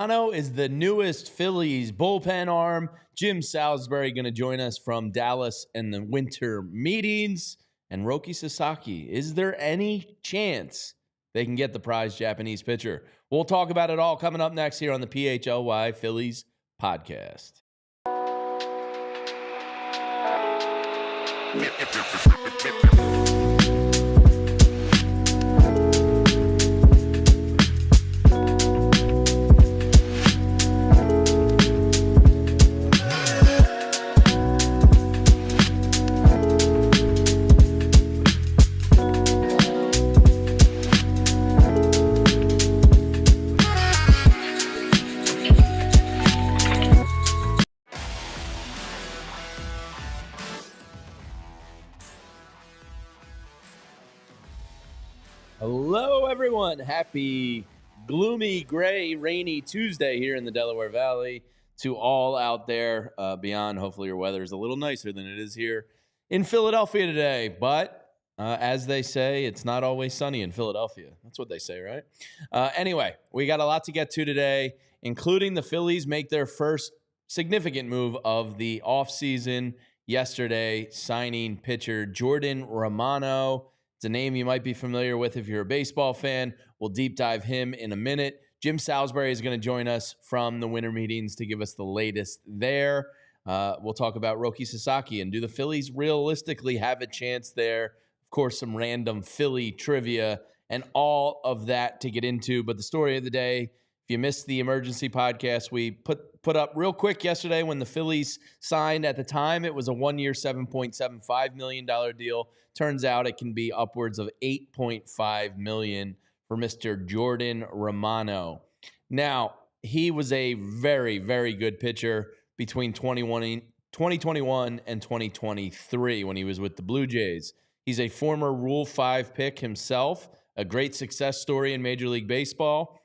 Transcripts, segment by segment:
Romano is the newest Phillies bullpen arm. Jim Salisbury going to join us from Dallas and the winter meetings. And Roki Sasaki, is there any chance they can get the prize Japanese pitcher? We'll talk about it all coming up next here on the PHLY Phillies podcast. Hello, everyone. Happy gloomy, gray, rainy Tuesday here in the Delaware Valley. To all out there beyond, hopefully your weather is a little nicer than it is here in Philadelphia today. But as they say, it's not always sunny in Philadelphia. That's what they say, right? Anyway, we got a lot to get to today, including the Phillies make their first significant move of the offseason yesterday, signing pitcher Jordan Romano. It's a name you might be familiar with if you're a baseball fan. We'll deep dive him in a minute. Jim Salisbury is going to join us from the winter meetings to give us the latest there. We'll talk about Roki Sasaki and do the Phillies realistically have a chance there? Of course, some random Philly trivia and all of that to get into. But the story of the day, if you missed the emergency podcast, we put up real quick yesterday when the Phillies signed. At the time, it was a one-year, $7.75 million deal. Turns out it can be upwards of $8.5 million for Mr. Jordan Romano. Now, he was a very, very good pitcher between 2021 and 2023 when he was with the Blue Jays. He's a former Rule 5 pick himself, a great success story in Major League Baseball.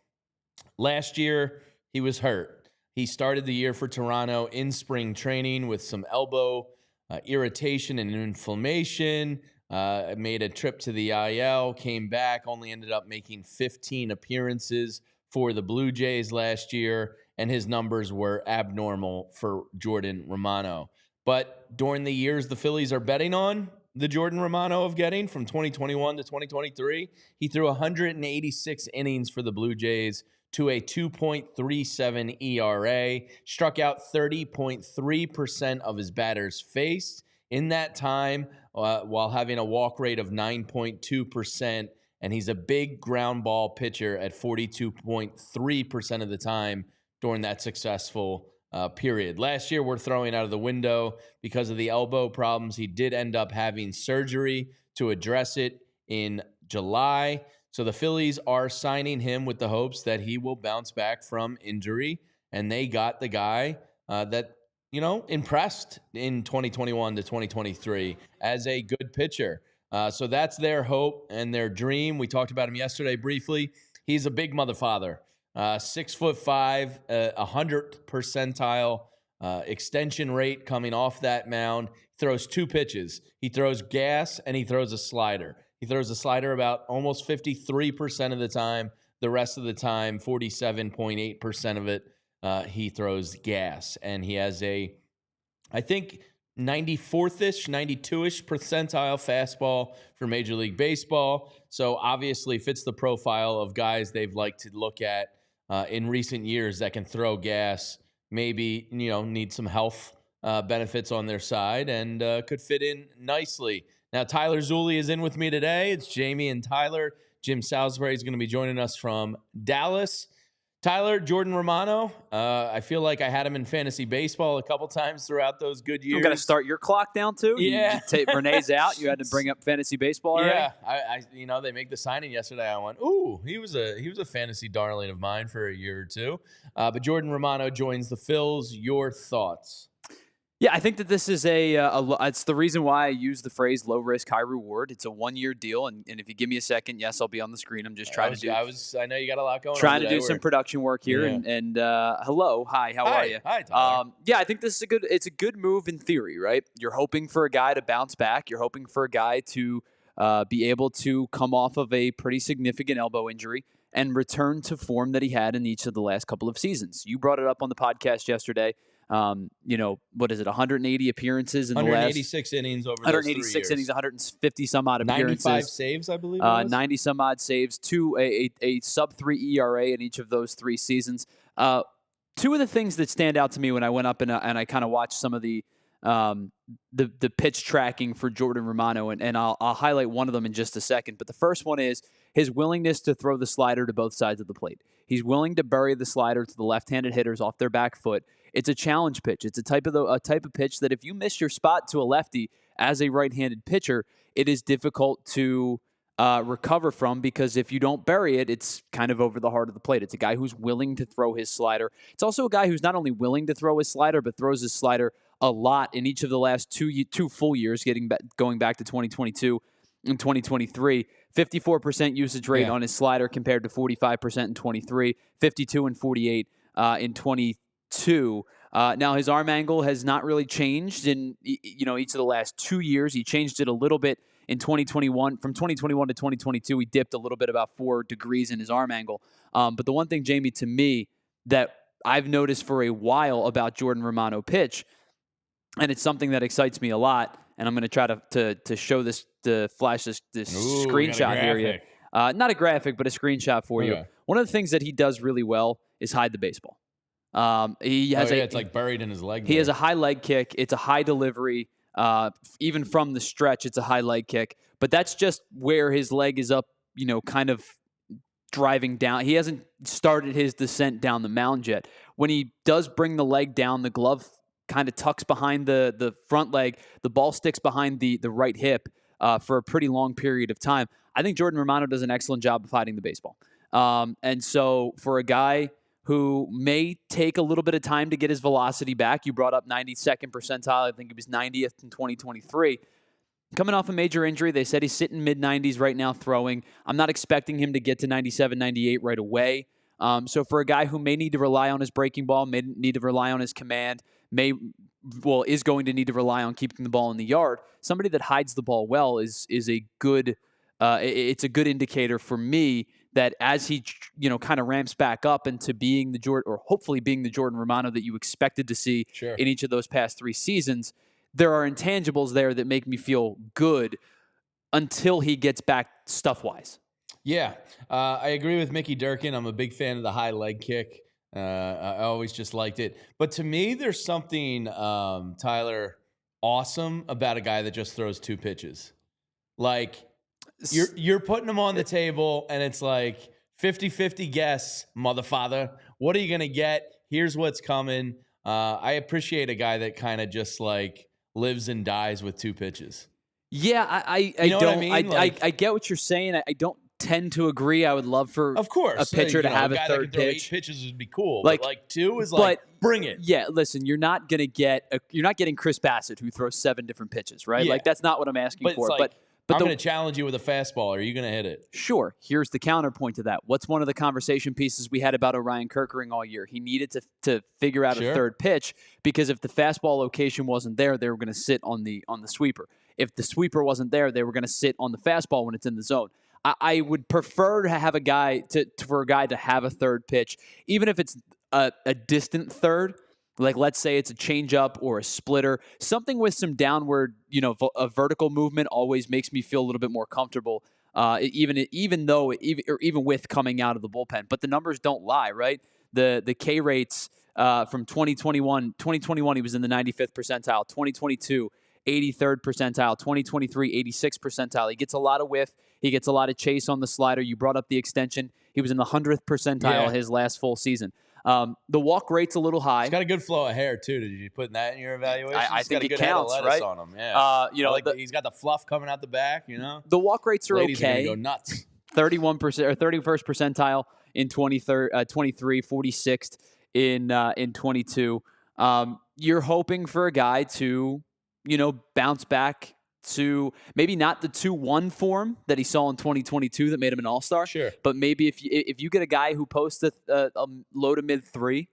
Last year, he was hurt. He started the year for Toronto in spring training with some elbow irritation and inflammation. Made a trip to the IL, came back, only ended up making 15 appearances for the Blue Jays last year, and his numbers were abnormal for Jordan Romano. But during the years the Phillies are betting on the Jordan Romano of getting from 2021 to 2023, he threw 186 innings for the Blue Jays to a 2.37 ERA, struck out 30.3% of his batters faced in that time, while having a walk rate of 9.2%, and he's a big ground ball pitcher at 42.3% of the time during that successful period. Last year, we're throwing out of the window because of the elbow problems. He did end up having surgery to address it in July. So the Phillies are signing him with the hopes that he will bounce back from injury, and they got the guy that impressed in 2021 to 2023 as a good pitcher. So that's their hope and their dream. We talked about him yesterday briefly. He's a big mother father, 6'5", 100th percentile extension rate coming off that mound. Throws two pitches. He throws gas and he throws a slider. He throws a slider about almost 53% of the time. The rest of the time, 47.8% of it, he throws gas, and he has I think 94th-ish, 92-ish percentile fastball for Major League Baseball. So obviously fits the profile of guys they've liked to look at in recent years that can throw gas, maybe need some health benefits on their side, and could fit in nicely. Now Tyler Zulli is in with me today. It's Jamie and Tyler. Jim Salisbury is going to be joining us from Dallas. Tyler, Jordan Romano, I feel like I had him in fantasy baseball a couple times throughout those good years. I'm going to start your clock down, too? Yeah. You take Renee's out. You had to bring up fantasy baseball already? Yeah. They make the signing yesterday. I went, ooh, he was a fantasy darling of mine for a year or two. But Jordan Romano joins the Phils. Your thoughts? Yeah, I think that this is it's the reason why I use the phrase low risk, high reward. It's a 1-year deal. And if you give me a second, yes, I'll be on the screen. I'm just trying to do. I know you got a lot going on. Trying to do some production work here. Yeah. And hello. Hi, how are you? Hi, Tyler. Yeah, I think this is it's a good move in theory, right? You're hoping for a guy to bounce back. You're hoping for a guy to be able to come off of a pretty significant elbow injury and return to form that he had in each of the last couple of seasons. You brought it up on the podcast yesterday. What is it? 180 appearances in the last 186 innings over those 3 years. 186 innings, 150 some odd 95 appearances, saves, I believe it was. 90 some odd saves, a sub 3 ERA in each of those 3 seasons. Two of the things that stand out to me when I went up and I kind of watched some of the pitch tracking for Jordan Romano, and I'll highlight one of them in just a second. But the first one is his willingness to throw the slider to both sides of the plate. He's willing to bury the slider to the left-handed hitters off their back foot. It's a challenge pitch. It's a type of pitch that if you miss your spot to a lefty as a right-handed pitcher, it is difficult to recover from, because if you don't bury it, it's kind of over the heart of the plate. It's a guy who's willing to throw his slider. It's also a guy who's not only willing to throw his slider, but throws his slider a lot in each of the last two full years, going back to 2022 and 2023. 54% usage rate on his slider compared to 45% in 23, 52 and 48 in 22. Now his arm angle has not really changed in each of the last 2 years. He changed it a little bit in 2021. From 2021 to 2022, he dipped a little bit, about 4 degrees in his arm angle. But the one thing, Jamie, to me, that I've noticed for a while about Jordan Romano pitch, and it's something that excites me a lot, and I'm going to try to show this, to flash this screenshot here. Not a graphic, but a screenshot for you. One of the things that he does really well is hide the baseball. It's like buried in his leg. He has a high leg kick. It's a high delivery. Even from the stretch, it's a high leg kick. But that's just where his leg is up, kind of driving down. He hasn't started his descent down the mound yet. When he does bring the leg down, the glove kind of tucks behind the front leg. The ball sticks behind the right hip for a pretty long period of time. I think Jordan Romano does an excellent job of hiding the baseball. And so for a guy who may take a little bit of time to get his velocity back, you brought up 92nd percentile. I think he was 90th in 2023. Coming off a major injury, they said he's sitting mid-90s right now throwing. I'm not expecting him to get to 97, 98 right away. So for a guy who may need to rely on his breaking ball, may need to rely on his command, is going to need to rely on keeping the ball in the yard, somebody that hides the ball well is a good it's a good indicator for me that as he kind of ramps back up into being the Jordan, or hopefully being the Jordan Romano that you expected to see in each of those past 3 seasons, there are intangibles there that make me feel good until he gets back stuff-wise. Yeah, I agree with Mickey Durkin. I'm a big fan of the high leg kick. I always just liked it. But to me, there's something, Tyler, awesome about a guy that just throws 2 pitches. Like, you're putting him on the table, and it's like 50-50 guess, motherfather. What are you going to get? Here's what's coming. I appreciate a guy that kind of just, like, lives and dies with 2 pitches. Yeah, I know don't. what I mean? I get what you're saying. I don't tend to agree. I would love for of course a pitcher to have a guy third that can pitch. Throw 8 pitches would be cool. But 2 is bring it. Yeah, listen, you're not getting Chris Bassett, who throws 7 different pitches, right? Yeah. Like, that's not what I'm asking for. But I'm going to challenge you with a fastball. Are you going to hit it? Sure. Here's the counterpoint to that. What's one of the conversation pieces we had about Orion Kerkering all year? He needed to figure out a third pitch, because if the fastball location wasn't there, they were going to sit on the sweeper. If the sweeper wasn't there, they were going to sit on the fastball when it's in the zone. I would prefer to have a guy for a guy to have a third pitch, even if it's a distant third. Like, let's say it's a changeup or a splitter, something with some downward, a vertical movement always makes me feel a little bit more comfortable, even with coming out of the bullpen. But the numbers don't lie, right? The K rates from 2021, he was in the 95th percentile, 2022, 83rd percentile, 2023, 86th percentile. He gets a lot of whiff. He gets a lot of chase on the slider. You brought up the extension. He was in the 100th percentile his last full season. The walk rate's a little high. He's got a good flow of hair, too. Did you put that in your evaluation? I think it counts, right? On him. Yeah. He's got the fluff coming out the back, The walk rates are Ladies okay. Are gonna go nuts. 31% or 31st percentile in 23, 46th in 22. You're hoping for a guy to, bounce back to maybe not the 2-1 form that he saw in 2022 that made him an all-star. Sure. But maybe if you get a guy who posts a low to mid 3,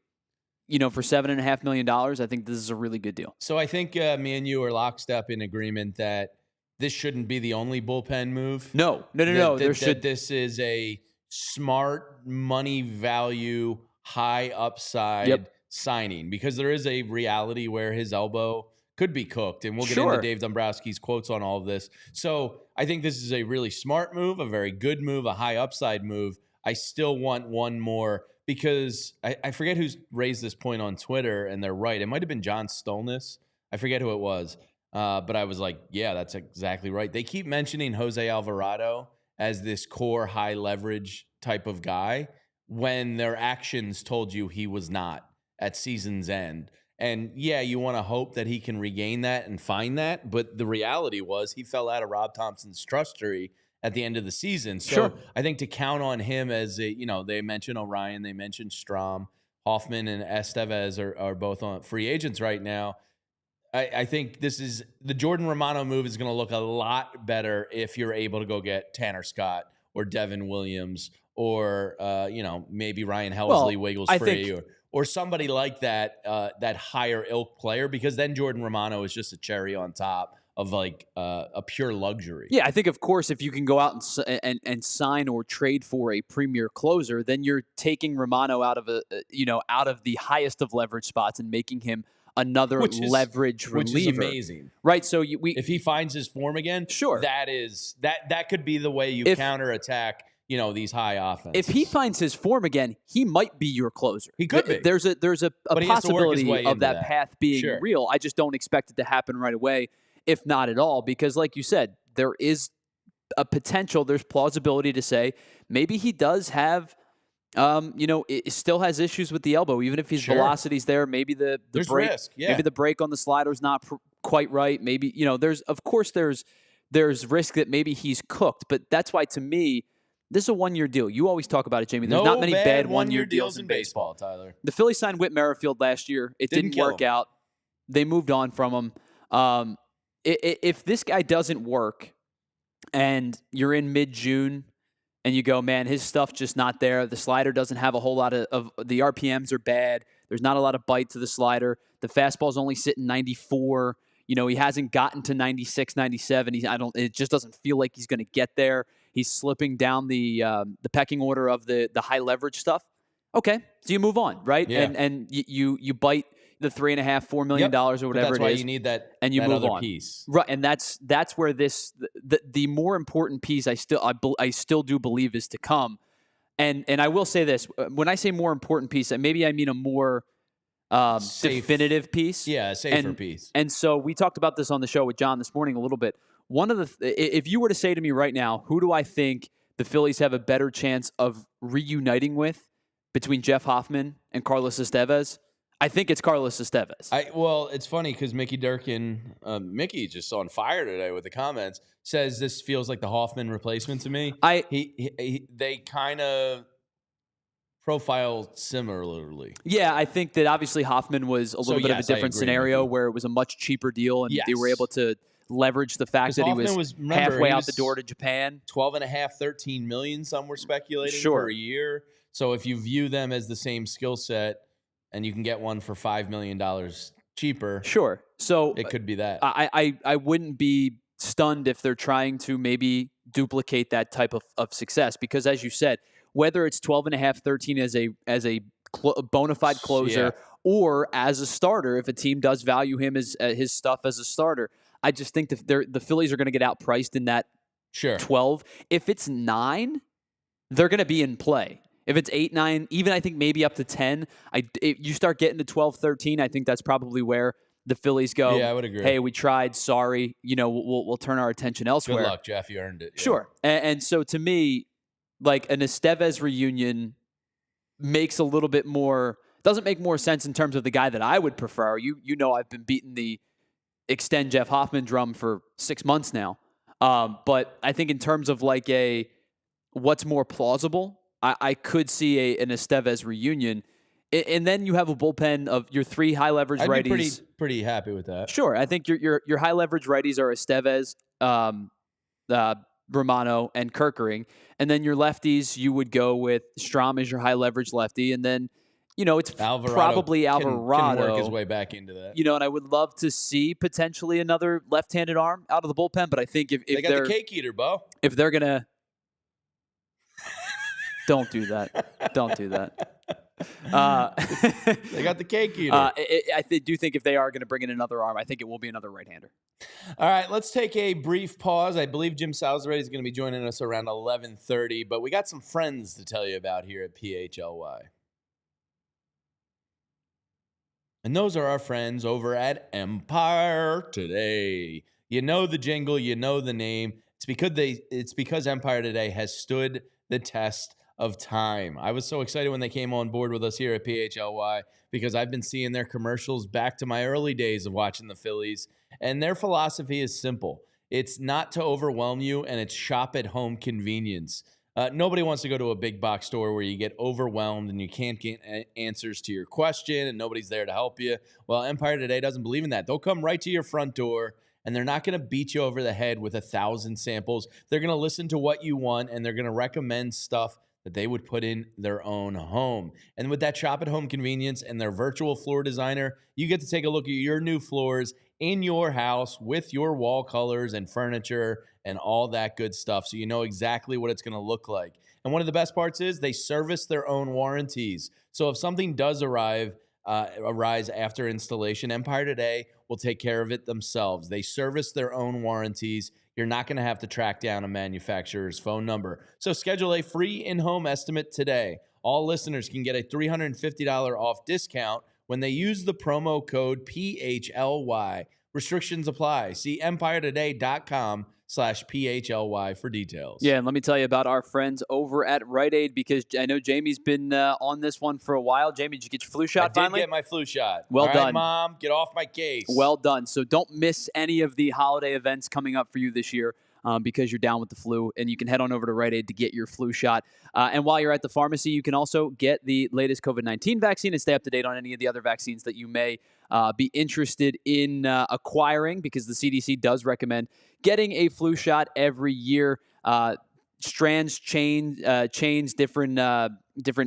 for $7.5 million, I think this is a really good deal. So I think me and you are lockstep in agreement that this shouldn't be the only bullpen move. No. This is a smart money value, high upside Yep. signing, because there is a reality where his elbow could be cooked. And we'll get into Sure. Dave Dombrowski's quotes on all of this. So I think this is a really smart move, a very good move, a high upside move. I still want one more, because I forget who's raised this point on Twitter, and they're right. It might have been John Stolness. I forget who it was. But I was like, yeah, that's exactly right. They keep mentioning Jose Alvarado as this core high leverage type of guy when their actions told you he was not at season's end. And yeah, you want to hope that he can regain that and find that. But the reality was he fell out of Rob Thomson's trust tree at the end of the season. So Sure. I think to count on him as they mentioned Orion, they mentioned Strom, Hoffman and Estevez are both on free agents right now. I think this is the Jordan Romano move is going to look a lot better if you're able to go get Tanner Scott or Devin Williams or maybe Ryan Helsley wiggles free or somebody like that that higher ilk player, because then Jordan Romano is just a cherry on top of like a pure luxury. Yeah, I think, of course, if you can go out and sign or trade for a premier closer, then you're taking Romano out of out of the highest of leverage spots and making him another leverage reliever. Which is amazing. Right, so if he finds his form again, sure, that could be the way you counterattack these high offenses. If he finds his form again, he might be your closer. He could be. There's a possibility of that path being real. I just don't expect it to happen right away, if not at all, because like you said, there is a potential, there's plausibility to say maybe he does have it still has issues with the elbow, even if his velocity's there. Maybe the break, risk, maybe the break on the slider's not quite right. Maybe there's risk that maybe he's cooked. But that's why, to me, this is a 1-year deal. You always talk about it, Jamie. There's not many bad 1-year deals in baseball, Tyler. The Phillies signed Whit Merrifield last year. It didn't work out. They moved on from him. If this guy doesn't work, and you're in mid-June, and you go, man, his stuff's just not there. The slider doesn't have a whole lot of the RPMs are bad. There's not a lot of bite to the slider. The fastball's only sitting 94. He hasn't gotten to 96, 97. It just doesn't feel like he's going to get there. He's slipping down the pecking order of the high leverage stuff. Okay, so you move on, right? Yeah. And you bite the $3.5-4 million or whatever that's why it is. You need that, and you that move other on. Piece. Right, and that's where the more important piece I still do believe is to come. And I will say this, when I say more important piece, maybe I mean a more definitive piece. Yeah, a safer piece. And so we talked about this on the show with John this morning a little bit. If you were to say to me right now, who do I think the Phillies have a better chance of reuniting with between Jeff Hoffman and Carlos Estevez? I think it's Carlos Estevez. Well, it's funny because Mickey Durkin, Mickey just on fire today with the comments, says this feels like the Hoffman replacement to me. They kind of profile similarly. Yeah, I think that obviously Hoffman was a little bit of a different scenario where it was a much cheaper deal, and they were able to leverage the fact that he was halfway out the door to Japan. 12.5, 13 million, some were speculating per year. So if you view them as the same skill set, and you can get one for $5 million cheaper. Sure. So it could be that. I wouldn't be stunned if they're trying to maybe duplicate that type of success, because as you said, whether it's 12.5, 13 as a bona fide closer or as a starter, if a team does value him as his stuff as a starter, I just think that the Phillies are going to get outpriced in that 12. If it's 9, they're going to be in play. If it's 8, 9, even I think maybe up to 10, you start getting to 12, 13, I think that's probably where the Phillies go. Yeah, I would agree. Hey, we tried. Sorry. We'll turn our attention elsewhere. Good luck, Jeff. You earned it. Yeah. Sure. And so to me, like an Estevez reunion makes a little bit more, doesn't make more sense in terms of the guy that I would prefer. I've been beating the extend Jeff Hoffman drum for 6 months now. But I think in terms of like what's more plausible, I could see an Estevez reunion, and then you have a bullpen of your 3 high leverage righties. I'd be pretty happy with that. Sure, I think your high leverage righties are Estevez, Romano, and Kerkering, and then your lefties you would go with Strom as your high leverage lefty, and then it's probably Alvarado can work his way back into that. And I would love to see potentially another left-handed arm out of the bullpen, but I think if they got the cake eater, Bo. If they're gonna Don't do that. Don't do that. They got the cake eater. I do think if they are going to bring in another arm, I think it will be another right-hander. All right, let's take a brief pause. I believe Jim Salisbury is going to be joining us around 11:30, but we got some friends to tell you about here at PHLY. And those are our friends over at Empire Today. You know the jingle, you know the name. It's because Empire Today has stood the test of time. I was so excited when they came on board with us here at PHLY because I've been seeing their commercials back to my early days of watching the Phillies, and their philosophy is simple. It's not to overwhelm you, and it's shop at home convenience. Nobody wants to go to a big box store where you get overwhelmed and you can't get answers to your question and nobody's there to help you. Well, Empire Today doesn't believe in that. They'll come right to your front door, and they're not going to beat you over the head with 1,000 samples. They're going to listen to what you want, and they're going to recommend stuff that they would put in their own home. And with that shop at home convenience and their virtual floor designer, you get to take a look at your new floors in your house with your wall colors and furniture and all that good stuff, so you know exactly what it's going to look like. And one of the best parts is they service their own warranties. So if something does arise after installation, Empire Today will take care of it themselves. They service their own warranties. You're not going to have to track down a manufacturer's phone number. So schedule a free in-home estimate today. All listeners can get a $350 off discount when they use the promo code PHLY. Restrictions apply. See empiretoday.com/PHLY for details. Yeah, and let me tell you about our friends over at Rite Aid, because I know Jamie's been on this one for a while. Jamie, did you get your flu shot finally? I did get my flu shot. Well All done. right, Mom, get off my case. Well done. So don't miss any of the holiday events coming up for you this year because you're down with the flu, and you can head on over to Rite Aid to get your flu shot. And while you're at the pharmacy, you can also get the latest COVID-19 vaccine and stay up to date on any of the other vaccines that you may be interested in acquiring, because the CDC does recommend getting a flu shot every year. Strands change, different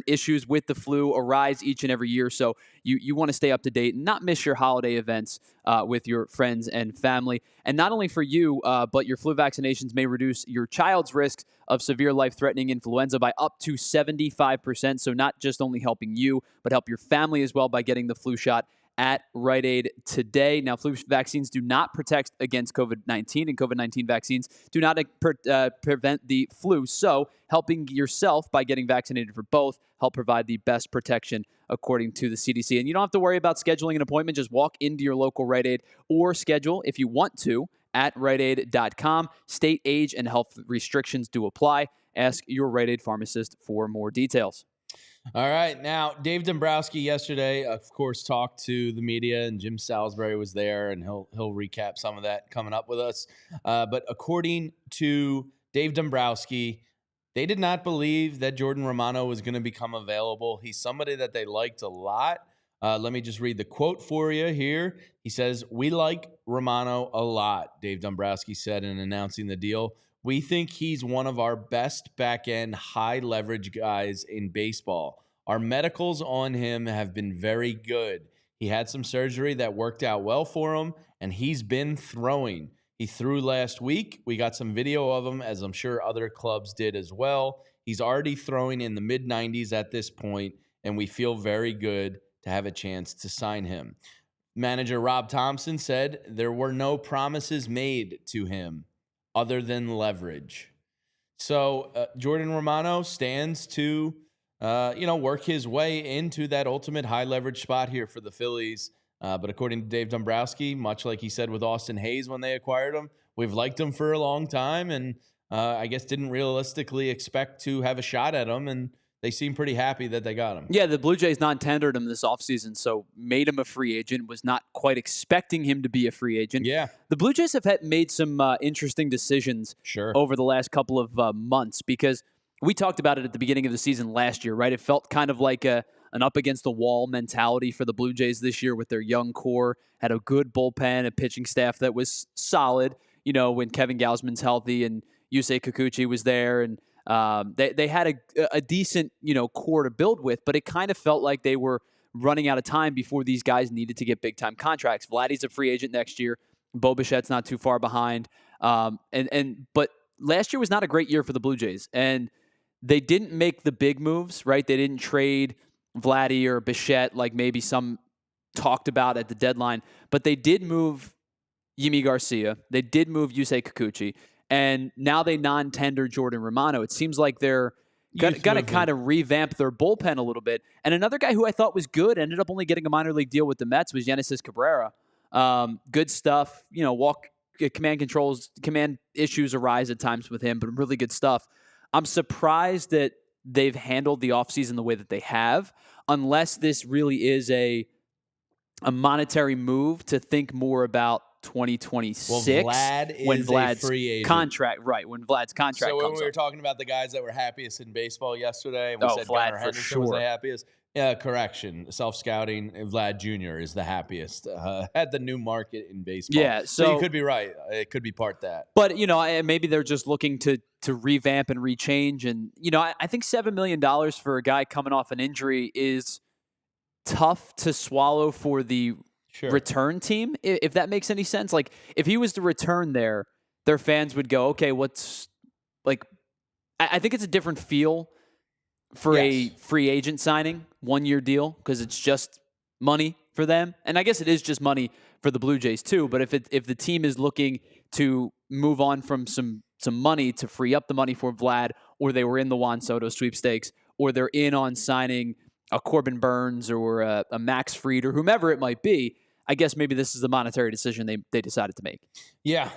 issues with the flu arise each and every year. So you want to stay up to date and not miss your holiday events with your friends and family. And not only for you, but your flu vaccinations may reduce your child's risks of severe life-threatening influenza by up to 75%. So not just only helping you, but help your family as well by getting the flu shot at Rite Aid today. Now, flu vaccines do not protect against COVID-19, and COVID-19 vaccines do not prevent the flu. So helping yourself by getting vaccinated for both help provide the best protection according to the CDC. And you don't have to worry about scheduling an appointment. Just walk into your local Rite Aid or schedule, if you want to, at riteaid.com. State, age, and health restrictions do apply. Ask your Rite Aid pharmacist for more details. All right. Now, Dave Dombrowski yesterday, of course, talked to the media, and Jim Salisbury was there, and he'll recap some of that coming up with us. But according to Dave Dombrowski, they did not believe that Jordan Romano was going to become available. He's somebody that they liked a lot. Let me just read the quote for you here. He says, "We like Romano a lot," Dave Dombrowski said in announcing the deal. "We think he's one of our best back-end high-leverage guys in baseball. Our medicals on him have been very good. He had some surgery that worked out well for him, and he's been throwing. He threw last week. We got some video of him, as I'm sure other clubs did as well. He's already throwing in the mid-90s at this point, and we feel very good to have a chance to sign him." Manager Rob Thomson said there were no promises made to him other than leverage. So Jordan Romano stands to, work his way into that ultimate high leverage spot here for the Phillies. But according to Dave Dombrowski, much like he said with Austin Hayes when they acquired him, we've liked him for a long time, and I guess didn't realistically expect to have a shot at him, and they seem pretty happy that they got him. Yeah, the Blue Jays non-tendered him this offseason, so made him a free agent, was not quite expecting him to be a free agent. Yeah. The Blue Jays have made some interesting decisions over the last couple of months, because we talked about it at the beginning of the season last year, right? It felt kind of like an up-against-the-wall mentality for the Blue Jays this year with their young core, had a good bullpen, a pitching staff that was solid, when Kevin Gausman's healthy and Yusei Kikuchi was there, and they had a decent, core to build with, but it kind of felt like they were running out of time before these guys needed to get big-time contracts. Vladdy's a free agent next year. Bo Bichette's not too far behind. But last year was not a great year for the Blue Jays. And they didn't make the big moves, right? They didn't trade Vladdy or Bichette like maybe some talked about at the deadline, but they did move Yimi Garcia. They did move Yusei Kikuchi, and now they non-tender Jordan Romano. It seems like they're going to kind of revamp their bullpen a little bit. And another guy who I thought was good, ended up only getting a minor league deal with the Mets, was Genesis Cabrera. Good stuff. Command issues arise at times with him, but really good stuff. I'm surprised that they've handled the offseason the way that they have, unless this really is a monetary move to think more about 2026 when Vlad's free agent. contract, right? When Vlad's contract comes when we were talking about the guys that were happiest in baseball yesterday, and we said Vlad Gunnar Henderson was the happiest. Yeah, correction. Self-scouting, Vlad Jr. is the happiest. Had the new market in baseball. Yeah, so you could be right. It could be part that. But, maybe they're just looking to revamp and rechange. And, I think $7 million for a guy coming off an injury is tough to swallow for the return team, if that makes any sense. Like, if he was to return there, their fans would go, okay, I think it's a different feel for a free agent signing, 1-year deal, because it's just money for them. And I guess it is just money for the Blue Jays too. But if the team is looking to move on from some money to free up the money for Vlad, or they were in the Juan Soto sweepstakes, or they're in on signing a Corbin Burns or a Max Fried or whomever it might be, I guess maybe this is the monetary decision they decided to make. Yeah.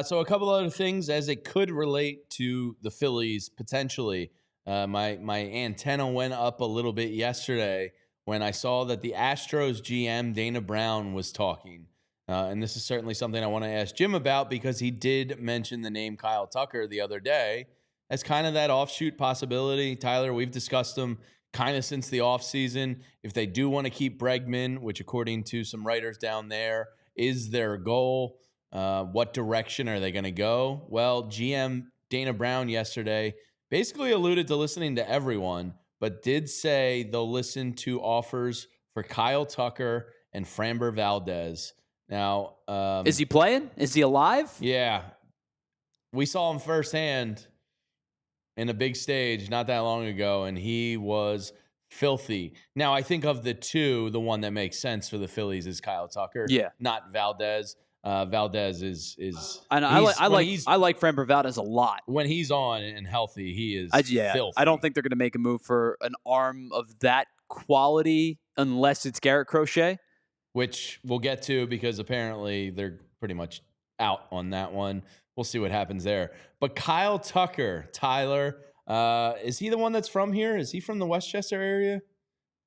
So a couple other things as it could relate to the Phillies potentially. My antenna went up a little bit yesterday when I saw that the Astros GM, Dana Brown, was talking. And this is certainly something I want to ask Jim about, because he did mention the name Kyle Tucker the other day as kind of that offshoot possibility. Tyler, we've discussed him kind of since the offseason. If they do want to keep Bregman, which according to some writers down there is their goal, what direction are they going to go? Well, GM Dana Brown yesterday basically alluded to listening to everyone, but did say they'll listen to offers for Kyle Tucker and Framber Valdez. Now, is he playing? Is he alive? Yeah. We saw him firsthand in a big stage not that long ago, and he was filthy. Now, I think of the two, the one that makes sense for the Phillies is Kyle Tucker, not Valdez. Valdez is. And I like Framber Valdez a lot. When he's on and healthy, he is filthy. I don't think they're going to make a move for an arm of that quality unless it's Garrett Crochet, which we'll get to, because apparently they're pretty much out on that one. We'll see what happens there. But Kyle Tucker, Tyler, is he the one that's from here? Is he from the Westchester area?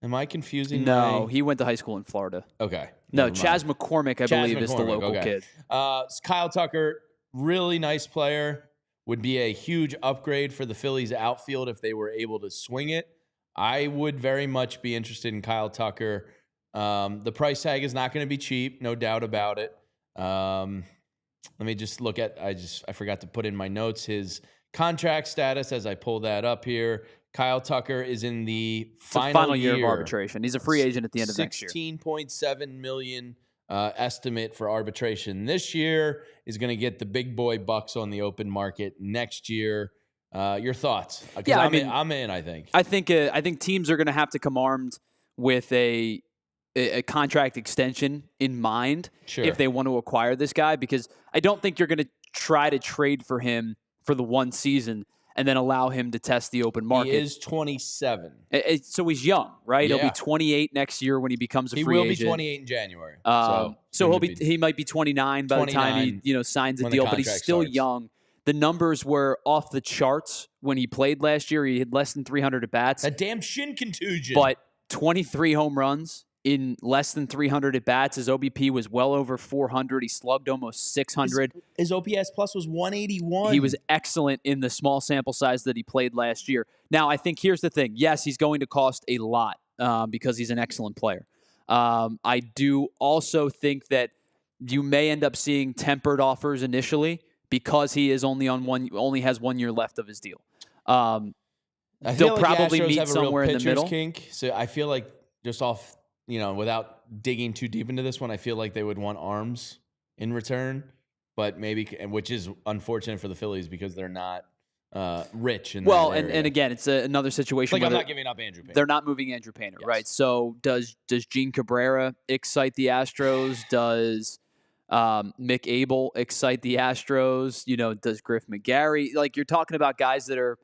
Am I confusing? No, he went to high school in Florida. Okay. No, Chas McCormick, I believe, is the local kid. Kyle Tucker, really nice player. Would be a huge upgrade for the Phillies outfield if they were able to swing it. I would very much be interested in Kyle Tucker. The price tag is not going to be cheap, no doubt about it. Let me just look at, I forgot to put in my notes his contract status as I pull that up here. Kyle Tucker is in the final year of arbitration. He's a free agent at the end of next year. $16.7 million estimate for arbitration this year. Is going to get the big boy bucks on the open market next year. Your thoughts? Yeah, I'm in. I think. I think teams are going to have to come armed with a contract extension in mind if they want to acquire this guy, because I don't think you're going to try to trade for him for the one season and then allow him to test the open market. He is 27. So he's young, right? Yeah. He'll be 28 next year when he becomes a free agent. He will be 28 in January. So he might be 29 by the time he signs a deal, but he's still young. The numbers were off the charts when he played last year. He had less than 300 at-bats. A damn shin contusion. But 23 home runs in less than 300 at-bats. His OBP was well over 400. He slugged almost 600. His OPS plus was 181. He was excellent in the small sample size that he played last year. Now, I think here's the thing. Yes, he's going to cost a lot because he's an excellent player. I do also think that you may end up seeing tempered offers initially because he is only has 1 year left of his deal. They'll probably meet somewhere in the middle. Kink, so I feel like just off, without digging too deep into this one, I feel like they would want arms in return, but maybe, which is unfortunate for the Phillies because they're not rich in Well, that area. and again, it's another situation like where I'm not giving up Andrew Painter. they're not moving Andrew Painter, Yes. right? So does Gene Cabrera excite the Astros? Does Mick Abel excite the Astros? Does Griff McGarry? Like, you're talking about guys that are,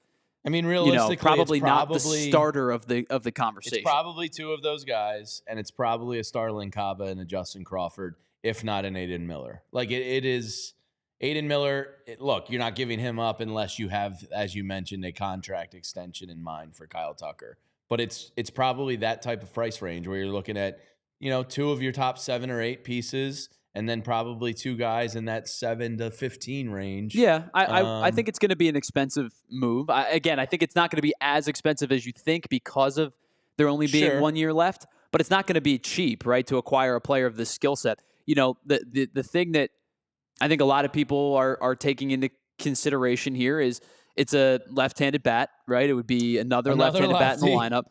I mean, realistically, probably not the starter of the conversation. It's probably two of those guys, and it's probably a Starlin Cava and a Justin Crawford, if not an Aiden Miller. Like it is Aiden Miller. Look, you're not giving him up unless you have, as you mentioned, a contract extension in mind for Kyle Tucker. But it's probably that type of price range where you're looking at, two of your top 7 or 8 pieces, and then probably 2 guys in that 7 to 15 range. Yeah, I think it's going to be an expensive move. I think it's not going to be as expensive as you think because of there only being 1 year left. But it's not going to be cheap, right, to acquire a player of this skill set. The thing that I think a lot of people are taking into consideration here is it's a left-handed bat, right? It would be another left-handed bat in the lineup.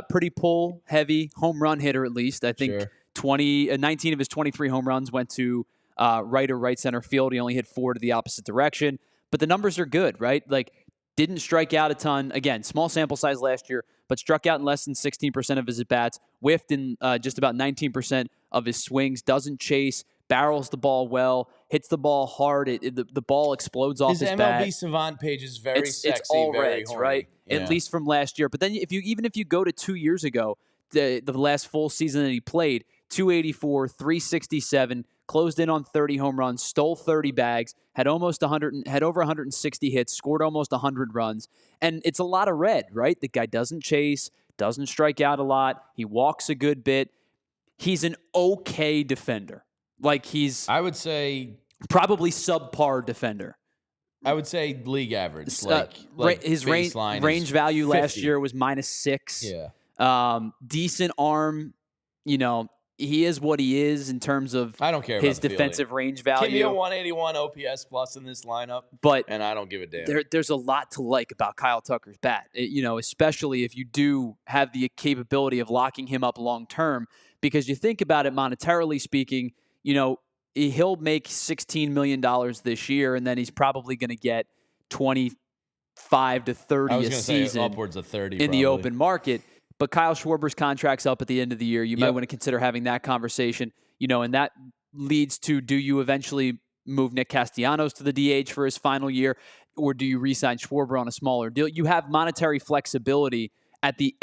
Pretty pull-heavy home run hitter, at least. I think 19 of his 23 home runs went to right or right center field. He only hit 4 to the opposite direction. But the numbers are good, right? Like, didn't strike out a ton. Again, small sample size last year, but struck out in less than 16% of his at-bats, whiffed in just about 19% of his swings, doesn't chase, barrels the ball well, hits the ball hard. The ball explodes off his bat. His MLB Savant page is very sexy, it's all very Reds, horny. right? Yeah. At least from last year. But then even if you go to 2 years ago, the last full season that he played, 284, 367, closed in on 30 home runs, stole 30 bags, had over 160 hits, scored almost 100 runs. And it's a lot of red, right? The guy doesn't chase, doesn't strike out a lot. He walks a good bit. He's an okay defender. Like, I would say, probably subpar defender. I would say league average. His range value 50. last year was -6. Yeah. Decent arm. He is what he is in terms of I don't care his about the defensive fielding. range value. Give me a 181 OPS plus in this lineup, and I don't give a damn. There's a lot to like about Kyle Tucker's bat, especially if you do have the capability of locking him up long term. Because you think about it monetarily speaking, he'll make $16 million this year, and then he's probably going to get 25 to 30 a season, upwards of 30 in the open market. But Kyle Schwarber's contract's up at the end of the year. You might want to consider having that conversation, and that leads to, do you eventually move Nick Castellanos to the DH for his final year, or do you re-sign Schwarber on a smaller deal? You have monetary flexibility at the,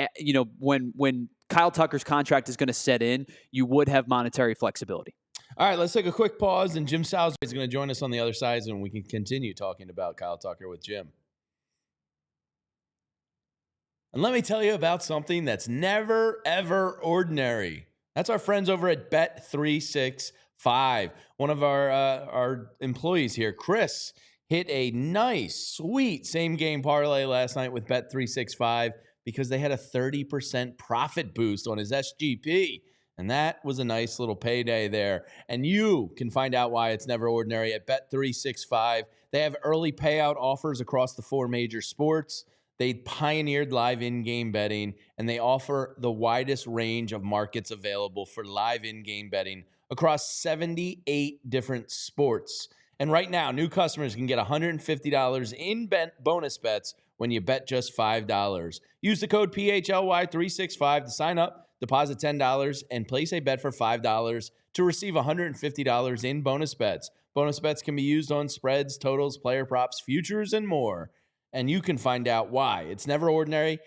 when Kyle Tucker's contract is going to set in, you would have monetary flexibility. All right, let's take a quick pause, and Jim Salisbury is going to join us on the other side, and we can continue talking about Kyle Tucker with Jim. And let me tell you about something that's never, ever ordinary. That's our friends over at Bet365. One of our employees here, Chris, hit a nice, sweet same-game parlay last night with Bet365 because they had a 30% profit boost on his SGP. And that was a nice little payday there. And you can find out why it's never ordinary at Bet365. They have early payout offers across the 4 major sports. They pioneered live in-game betting, and they offer the widest range of markets available for live in-game betting across 78 different sports. And right now, new customers can get $150 in bonus bets when you bet just $5. Use the code PHLY365 to sign up, deposit $10, and place a bet for $5 to receive $150 in bonus bets. Bonus bets can be used on spreads, totals, player props, futures, and more. And you can find out why it's never ordinary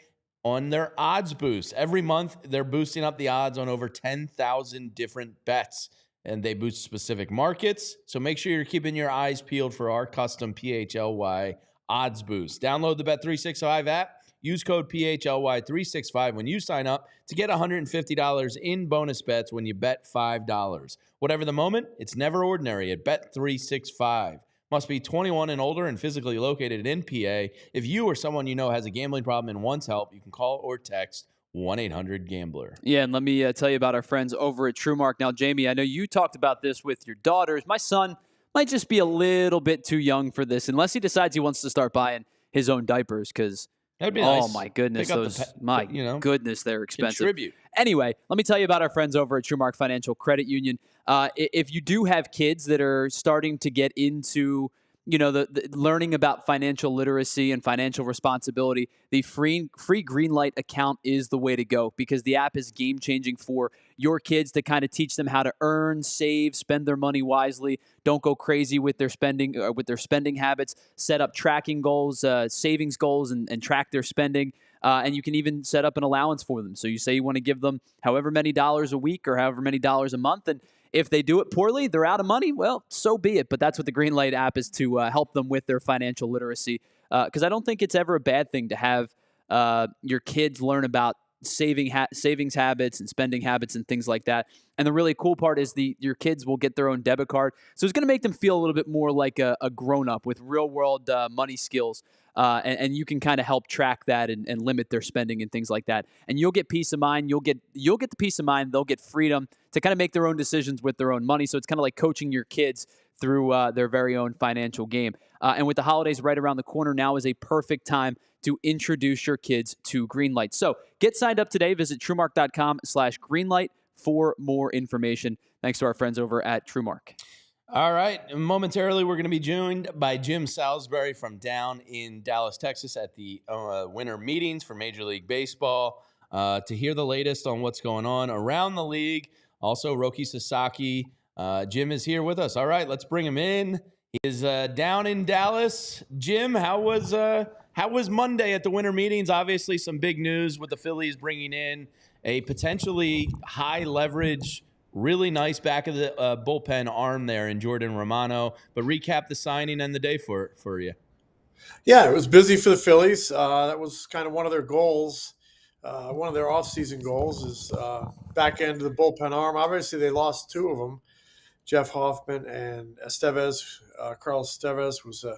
on their odds boost. Every month, they're boosting up the odds on over 10,000 different bets, and they boost specific markets. So make sure you're keeping your eyes peeled for our custom PHLY odds boost. Download the Bet365 app. Use code PHLY365 when you sign up to get $150 in bonus bets when you bet $5. Whatever the moment, it's never ordinary at Bet365. Must be 21 and older and physically located in PA. If you or someone you know has a gambling problem and wants help, you can call or text 1-800-GAMBLER. Yeah, and let me tell you about our friends over at TrueMark. Now, Jamie, I know you talked about this with your daughters. My son might just be a little bit too young for this, unless he decides he wants to start buying his own diapers, because that'd be nice. Oh, my goodness. Goodness, they're expensive. Contribute. Anyway, let me tell you about our friends over at TrueMark Financial Credit Union. If you do have kids that are starting to get into the learning about financial literacy and financial responsibility, the free Greenlight account is the way to go, because the app is game changing for your kids to kind of teach them how to earn, save, spend their money wisely. Don't go crazy with their spending habits. Set up tracking goals, savings goals, and track their spending. And you can even set up an allowance for them. So you say you want to give them however many dollars a week or however many dollars a month, and if they do it poorly, they're out of money. Well, so be it. But that's what the Greenlight app is, to help them with their financial literacy. Because I don't think it's ever a bad thing to have your kids learn about savings habits and spending habits and things like that. And the really cool part is your kids will get their own debit card. So it's going to make them feel a little bit more like a grown-up with real-world money skills. And you can kind of help track that and limit their spending and things like that. And you'll get peace of mind. You'll get the peace of mind. They'll get freedom to kind of make their own decisions with their own money. So it's kind of like coaching your kids through their very own financial game. And with the holidays right around the corner, now is a perfect time to introduce your kids to Greenlight. So get signed up today. Visit TrueMark.com/Greenlight for more information. Thanks to our friends over at TrueMark. All right. Momentarily, we're going to be joined by Jim Salisbury from down in Dallas, Texas at the winter meetings for Major League Baseball to hear the latest on what's going on around the league. Also, Roki Sasaki. Jim is here with us. All right, let's bring him in. He is down in Dallas. Jim, how was Monday at the winter meetings? Obviously, some big news with the Phillies bringing in a potentially high leverage, really nice back of the bullpen arm there in Jordan Romano. But recap the signing and the day for you. Yeah, it was busy for the Phillies. That was kind of one of their goals. One of their offseason goals is back end of the bullpen arm. Obviously, they lost two of them, Jeff Hoffman and Estevez. Carlos Estevez was a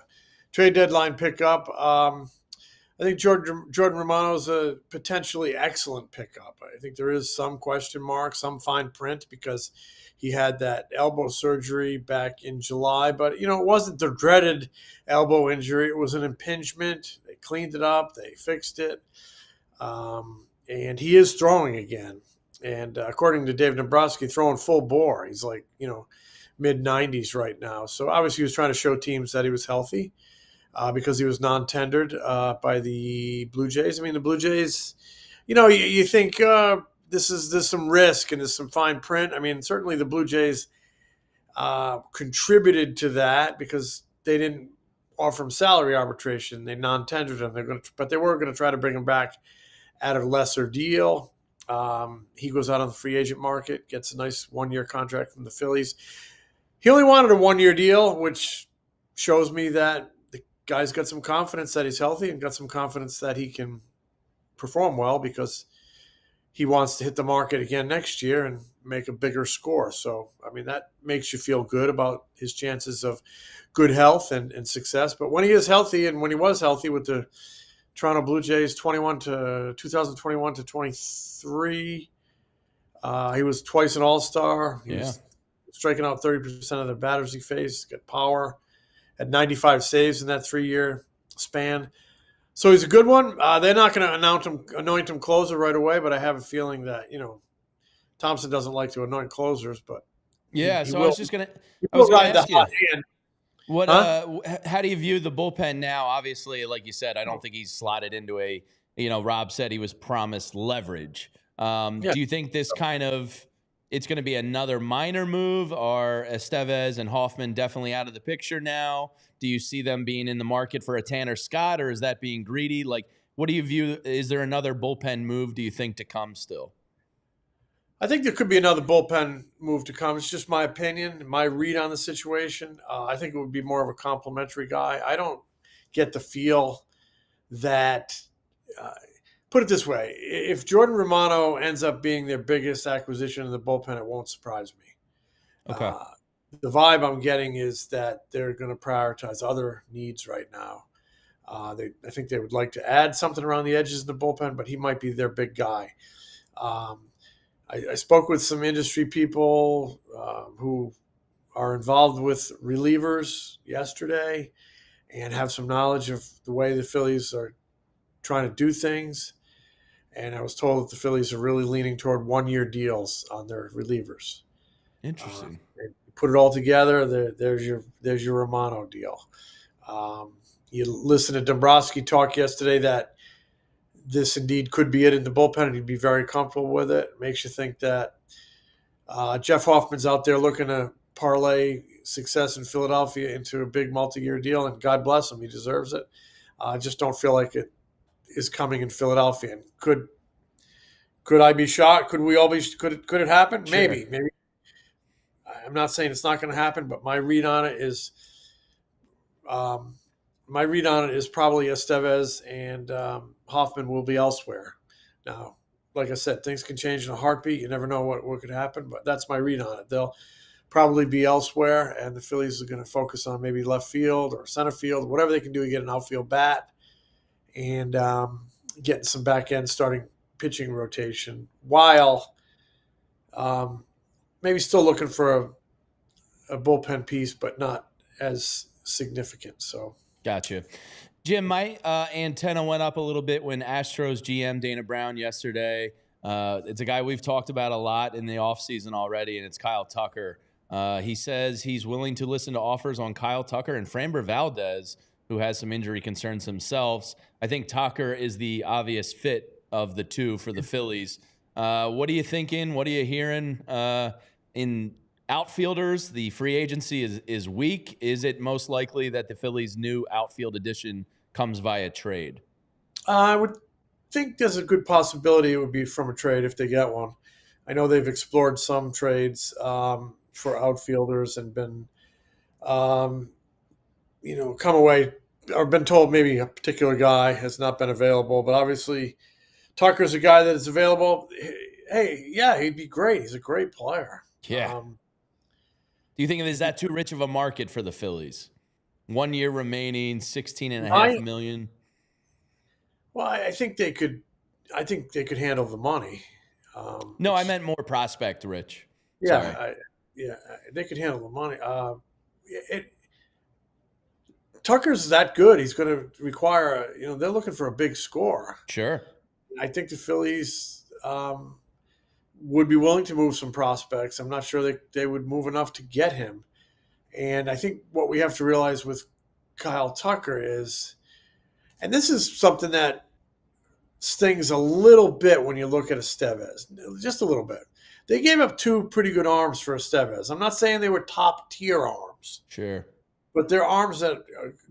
trade deadline pickup. I think Jordan Romano is a potentially excellent pickup. I think there is some question mark, some fine print, because he had that elbow surgery back in July. But, it wasn't the dreaded elbow injury. It was an impingement. They cleaned it up. They fixed it. And he is throwing again. And according to Dave Dombrowski, throwing full bore. He's like, mid-90s right now. So obviously he was trying to show teams that he was healthy. Because he was non-tendered by the Blue Jays. I mean, the Blue Jays, you think there's some risk and there's some fine print. I mean, certainly the Blue Jays contributed to that because they didn't offer him salary arbitration. They non-tendered him. But they were going to try to bring him back at a lesser deal. He goes out on the free agent market, gets a nice one-year contract from the Phillies. He only wanted a one-year deal, which shows me that guy's got some confidence that he's healthy and got some confidence that he can perform well, because he wants to hit the market again next year and make a bigger score. So, I mean, that makes you feel good about his chances of good health and success. But when he is healthy, and when he was healthy with the Toronto Blue Jays 2021 to 23, he was twice an All-Star. He was striking out 30% of the batters he faced, got power. Had 95 saves in that 3-year span. So he's a good one. They're not going to anoint him closer right away, but I have a feeling that, Thomson doesn't like to anoint closers, but I was going to ask you, how do you view the bullpen now? Obviously, like you said, I don't think he's slotted into Rob said he was promised leverage. Do you think this it's going to be another minor move? Are Estevez and Hoffman definitely out of the picture now? Do you see them being in the market for a Tanner Scott, or is that being greedy? Like, what do you view? Is there another bullpen move, do you think, to come still? I think there could be another bullpen move to come. It's just my opinion, my read on the situation. I think it would be more of a complimentary guy. I don't get the feel that put it this way, if Jordan Romano ends up being their biggest acquisition in the bullpen, it won't surprise me. Okay. The vibe I'm getting is that they're going to prioritize other needs right now. I think they would like to add something around the edges in the bullpen, but he might be their big guy. I spoke with some industry people who are involved with relievers yesterday and have some knowledge of the way the Phillies are trying to do things. And I was told that the Phillies are really leaning toward one-year deals on their relievers. Interesting. put it all together, there's your Romano deal. You listen to Dombrowski talk yesterday that this indeed could be it in the bullpen, and he'd be very comfortable with it. Makes you think that Jeff Hoffman's out there looking to parlay success in Philadelphia into a big multi-year deal, and God bless him, he deserves it. I just don't feel like it is coming in Philadelphia. And could I be shocked? Could we all be? Could it happen? Sure. Maybe. I'm not saying it's not going to happen, but my read on it is probably Estevez and Hoffman will be elsewhere. Now, like I said, things can change in a heartbeat. You never know what could happen, but that's my read on it. They'll probably be elsewhere, and the Phillies are going to focus on maybe left field or center field, whatever they can do to get an outfield bat and getting some back end starting pitching rotation while maybe still looking for a bullpen piece, but not as significant. So, gotcha. Jim, my antenna went up a little bit when Astros GM Dana Brown yesterday. It's a guy we've talked about a lot in the offseason already, and it's Kyle Tucker. He says he's willing to listen to offers on Kyle Tucker and Framber Valdez, who has some injury concerns themselves. I think Tucker is the obvious fit of the two for the Phillies. What are you thinking? What are you hearing in outfielders? The free agency is weak. Is it most likely that the Phillies' new outfield addition comes via trade? I would think there's a good possibility it would be from a trade if they get one. I know they've explored some trades for outfielders and been, come away or been told maybe a particular guy has not been available. But obviously, Tucker's a guy that is available. Hey, yeah, he'd be great. He's a great player. Yeah. Do you think is that too rich of a market for the Phillies? 1 year remaining, $16.5 million. Well, I think they could. I think they could handle the money. No, I meant more prospect rich. Yeah, they could handle the money. Tucker's that good. He's going to require. They're looking for a big score. Sure. I think the Phillies would be willing to move some prospects. I'm not sure they would move enough to get him. And I think what we have to realize with Kyle Tucker is, and this is something that stings a little bit when you look at Estevez, just a little bit. They gave up two pretty good arms for Estevez. I'm not saying they were top tier arms. Sure. But they're arms that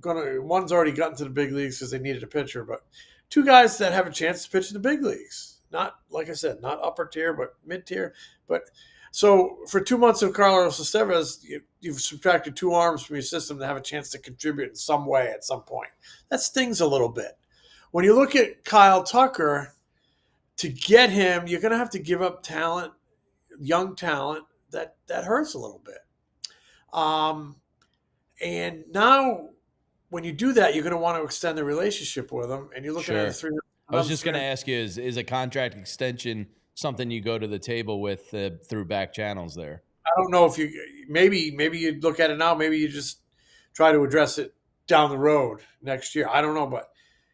are one's already gotten to the big leagues because they needed a pitcher, but two guys that have a chance to pitch in the big leagues. Not, like I said, not upper tier, but mid tier. But so for 2 months of Carlos Estevez, you've subtracted two arms from your system to have a chance to contribute in some way at some point. That stings a little bit. When you look at Kyle Tucker, to get him, you're going to have to give up talent, young talent. That hurts a little bit. And now, when you do that, you're going to want to extend the relationship with him, and you're looking at a 3. I was just going to ask you: is a contract extension something you go to the table with through back channels there? I don't know if you maybe you look at it now. Maybe you just try to address it down the road next year. I don't know, but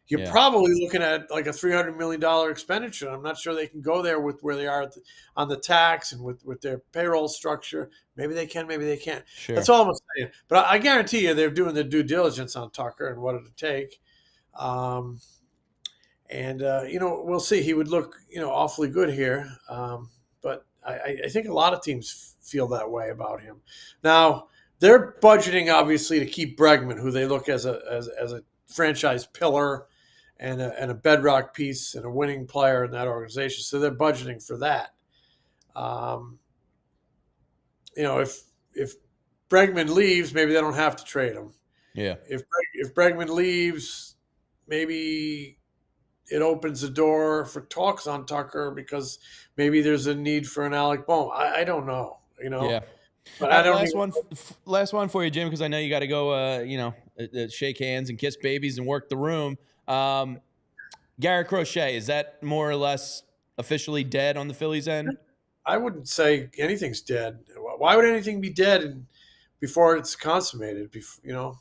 you're probably looking at like a $300 million expenditure. I'm not sure they can go there with where they are on the tax and with their payroll structure. Maybe they can, maybe they can't. Sure. That's all I'm saying. But I guarantee you they're doing the due diligence on Tucker and what it'll take. We'll see. He would look, awfully good here. But I think a lot of teams feel that way about him. Now, they're budgeting, obviously, to keep Bregman, who they look as a franchise pillar and a bedrock piece and a winning player in that organization. So they're budgeting for that. If Bregman leaves, maybe they don't have to trade him. Yeah. If Bregman leaves, maybe it opens the door for talks on Tucker because maybe there's a need for an Alec Bohm. I don't know. Yeah. But I don't. Last one for you, Jim, because I know you got to go. Shake hands and kiss babies and work the room. Garrett Crochet, is that more or less officially dead on the Phillies end? I wouldn't say anything's dead. Why would anything be dead before it's consummated? No,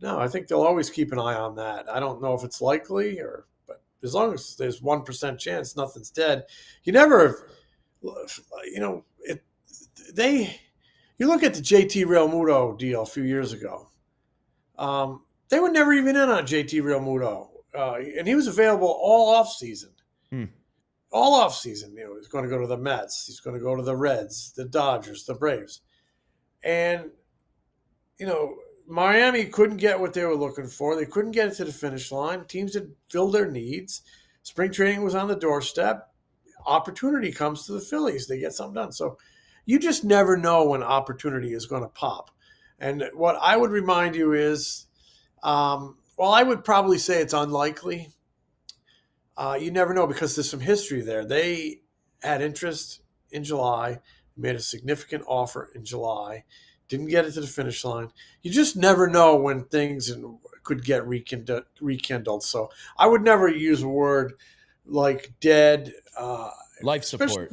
I think they'll always keep an eye on that. I don't know if it's likely, but as long as there's 1% chance, nothing's dead. You never, You look at the JT Realmuto deal a few years ago. They were never even in on JT Realmuto, and he was available all offseason. All offseason, he's going to go to the Mets. He's going to go to the Reds, the Dodgers, the Braves. And, Miami couldn't get what they were looking for. They couldn't get it to the finish line. Teams had filled their needs. Spring training was on the doorstep. Opportunity comes to the Phillies. They get something done. So you just never know when opportunity is going to pop. And what I would remind you is, I would probably say it's unlikely. You never know because there's some history there. They had interest in July, made a significant offer in July, didn't get it to the finish line. You just never know when things could get rekindled. So I would never use a word like dead. Life support.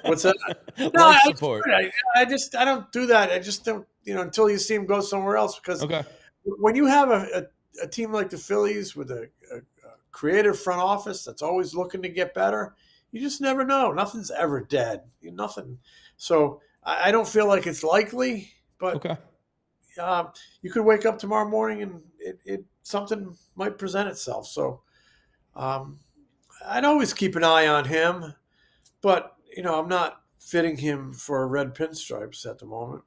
What's that? Life support. I don't do that. I just don't, until you see him go somewhere else. Because when you have a team like the Phillies with a creative front office that's always looking to get better, you just never know. Nothing's ever dead. Nothing. So I don't feel like it's likely, but you could wake up tomorrow morning and it something might present itself. So I'd always keep an eye on him, but I'm not fitting him for red pinstripes at the moment.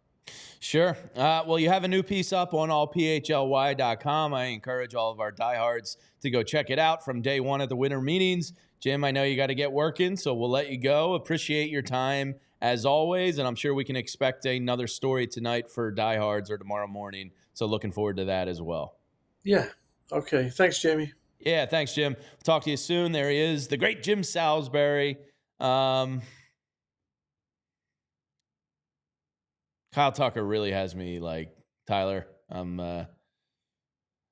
Sure. Well, you have a new piece up on allphly.com. I encourage all of our diehards to go check it out from day one at the winter meetings. Jim, I know you got to get working, so we'll let you go. Appreciate your time as always, and I'm sure we can expect another story tonight for diehards or tomorrow morning. So looking forward to that as well. Yeah. Okay. Thanks, Jamie. Yeah, thanks, Jim. We'll talk to you soon. There he is, the great Jim Salisbury. Kyle Tucker really has me like, Tyler.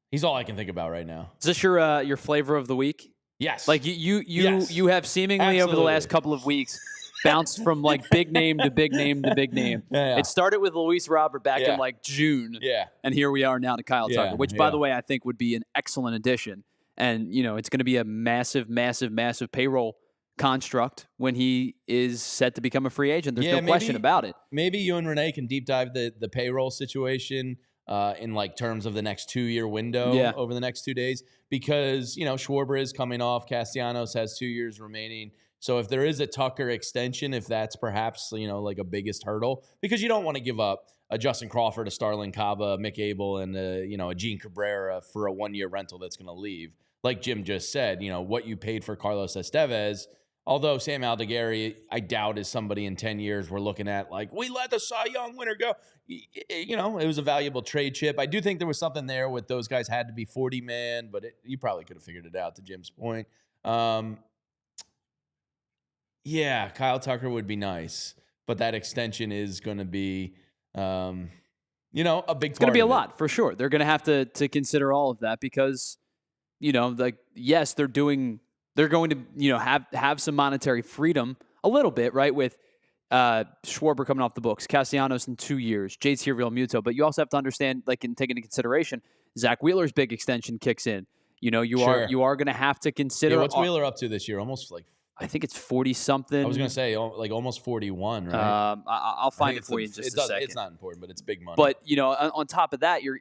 He's all I can think about right now. Is this your flavor of the week? Yes. Like you have seemingly over the last couple of weeks bounced from like big name to big name to big name. Yeah. It started with Luis Robert back in like June. Yeah. And here we are now to Kyle Tucker, which by the way I think would be an excellent addition. And it's going to be a massive, massive, massive payroll construct when he is set to become a free agent. There's no question about it. Maybe you and Renee can deep dive the payroll situation in like terms of the next 2-year window over the next 2 days, because Schwarber is coming off, Castellanos has 2 years remaining. So if there is a Tucker extension, if that's perhaps like a biggest hurdle, because you don't want to give up a Justin Crawford, a Starlin Cava, Mick Abel, and a Gene Cabrera for a 1-year rental that's going to leave. Like Jim just said, what you paid for Carlos Estevez. Although Sam Aldeguerri, I doubt is somebody in 10 years we're looking at like, we let the Cy Young winner go. It was a valuable trade chip. I do think there was something there with those guys had to be 40-man, but you probably could have figured it out, to Jim's point. Kyle Tucker would be nice, but that extension is going to be, a big part. It's going to be a lot, for sure. They're going to have to consider all of that because, yes, they're going to, have some monetary freedom a little bit, right? With Schwarber coming off the books, Castellanos in 2 years, JT Realmuto. But you also have to understand, and take into consideration, Zach Wheeler's big extension kicks in. You are going to have to consider. Yeah, what's Wheeler up to this year? Almost I think it's 40-something. I was going to say almost 41, right? I'll find it for you in just a second. It's not important, but it's big money. But on top of that, you're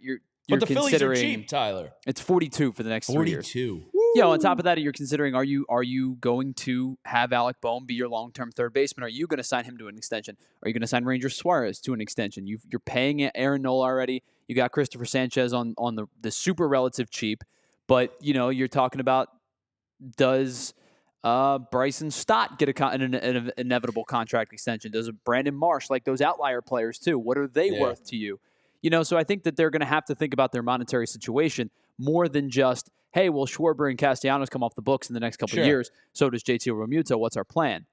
but the considering Phillies are cheap, Tyler. It's 42 for the next 3 years. 42. Yeah, on top of that, you're considering, are you going to have Alec Bohm be your long-term third baseman? Are you going to sign him to an extension? Are you going to sign Ranger Suarez to an extension? You're paying Aaron Nola already. You got Christopher Sanchez on the super relative cheap. But, you're talking about, does Bryson Stott get an inevitable contract extension? Does Brandon Marsh, like those outlier players too? What are they worth to you? So I think that they're going to have to think about their monetary situation more than just, hey, well, Schwarber and Castellanos come off the books in the next couple of years. So does JT Realmuto. What's our plan?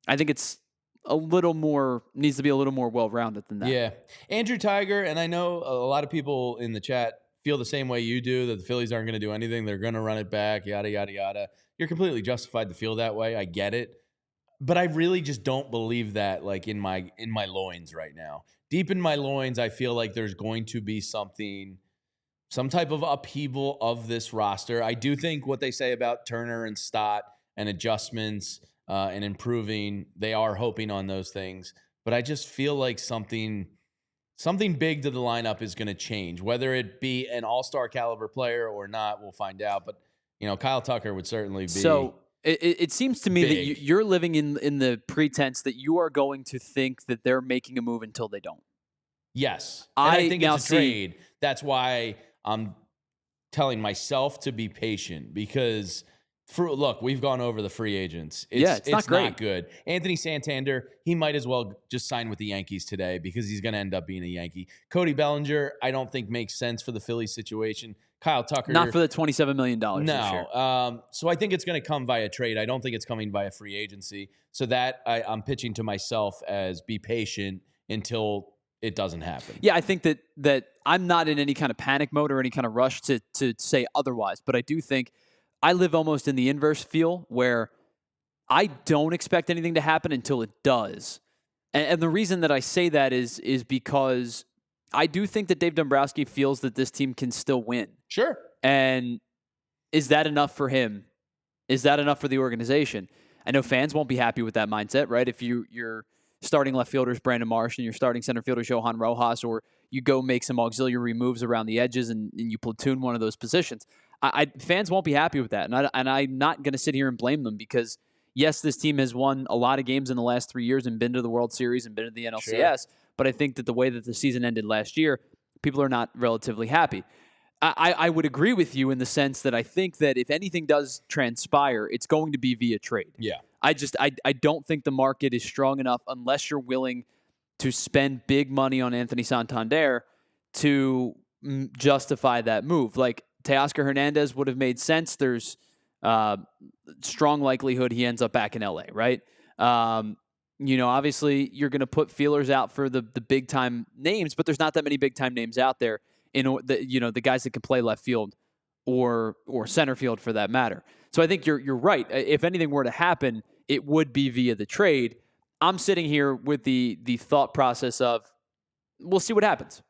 I think it's needs to be a little more well-rounded than that. Yeah. Andrew Tiger, and I know a lot of people in the chat feel the same way you do, that the Phillies aren't going to do anything. They're going to run it back, yada, yada, yada. You're completely justified to feel that way. I get it. But I really just don't believe that in my loins right now. Deep in my loins, I feel like there's going to be some type of upheaval of this roster. I do think what they say about Turner and Stott and adjustments and improving, they are hoping on those things. but I just feel like something big to the lineup is going to change. Whether it be an all-star caliber player or not, we'll find out. But Kyle Tucker would certainly be. So it seems to me that you're living in the pretense that you are going to think that they're making a move until they don't. Yes, and I think it's a trade. That's why I'm telling myself to be patient, because look, we've gone over the free agents. It's not great. Not good. Anthony Santander, he might as well just sign with the Yankees today because he's going to end up being a Yankee. Cody Bellinger, I don't think makes sense for the Phillies situation. Kyle Tucker, not for the $27 million. No. So I think it's going to come via trade. I don't think it's coming via free agency. So that I'm pitching to myself as be patient until it doesn't happen. Yeah, I think that I'm not in any kind of panic mode or any kind of rush to say otherwise. But I do think I live almost in the inverse feel where I don't expect anything to happen until it does. And the reason that I say that is because I do think that Dave Dombrowski feels that this team can still win. Sure. And is that enough for him? Is that enough for the organization? I know fans won't be happy with that mindset, right? If you're starting left fielders Brandon Marsh and you're starting center fielders Johan Rojas, or you go make some auxiliary moves around the edges and you platoon one of those positions. Fans won't be happy with that. And I'm not going to sit here and blame them because, yes, this team has won a lot of games in the last 3 years and been to the World Series and been to the NLCS. Sure. But I think that the way that the season ended last year, people are not relatively happy. I would agree with you in the sense that I think that if anything does transpire, it's going to be via trade. Yeah. I don't think the market is strong enough unless you're willing to spend big money on Anthony Santander to justify that move. Like Teoscar Hernandez would have made sense. There's strong likelihood he ends up back in LA, right? Obviously you're going to put feelers out for the big time names, but there's not that many big time names out there the guys that can play left field or center field for that matter. So I think you're right. If anything were to happen, it would be via the trade. I'm sitting here with the thought process of we'll see what happens.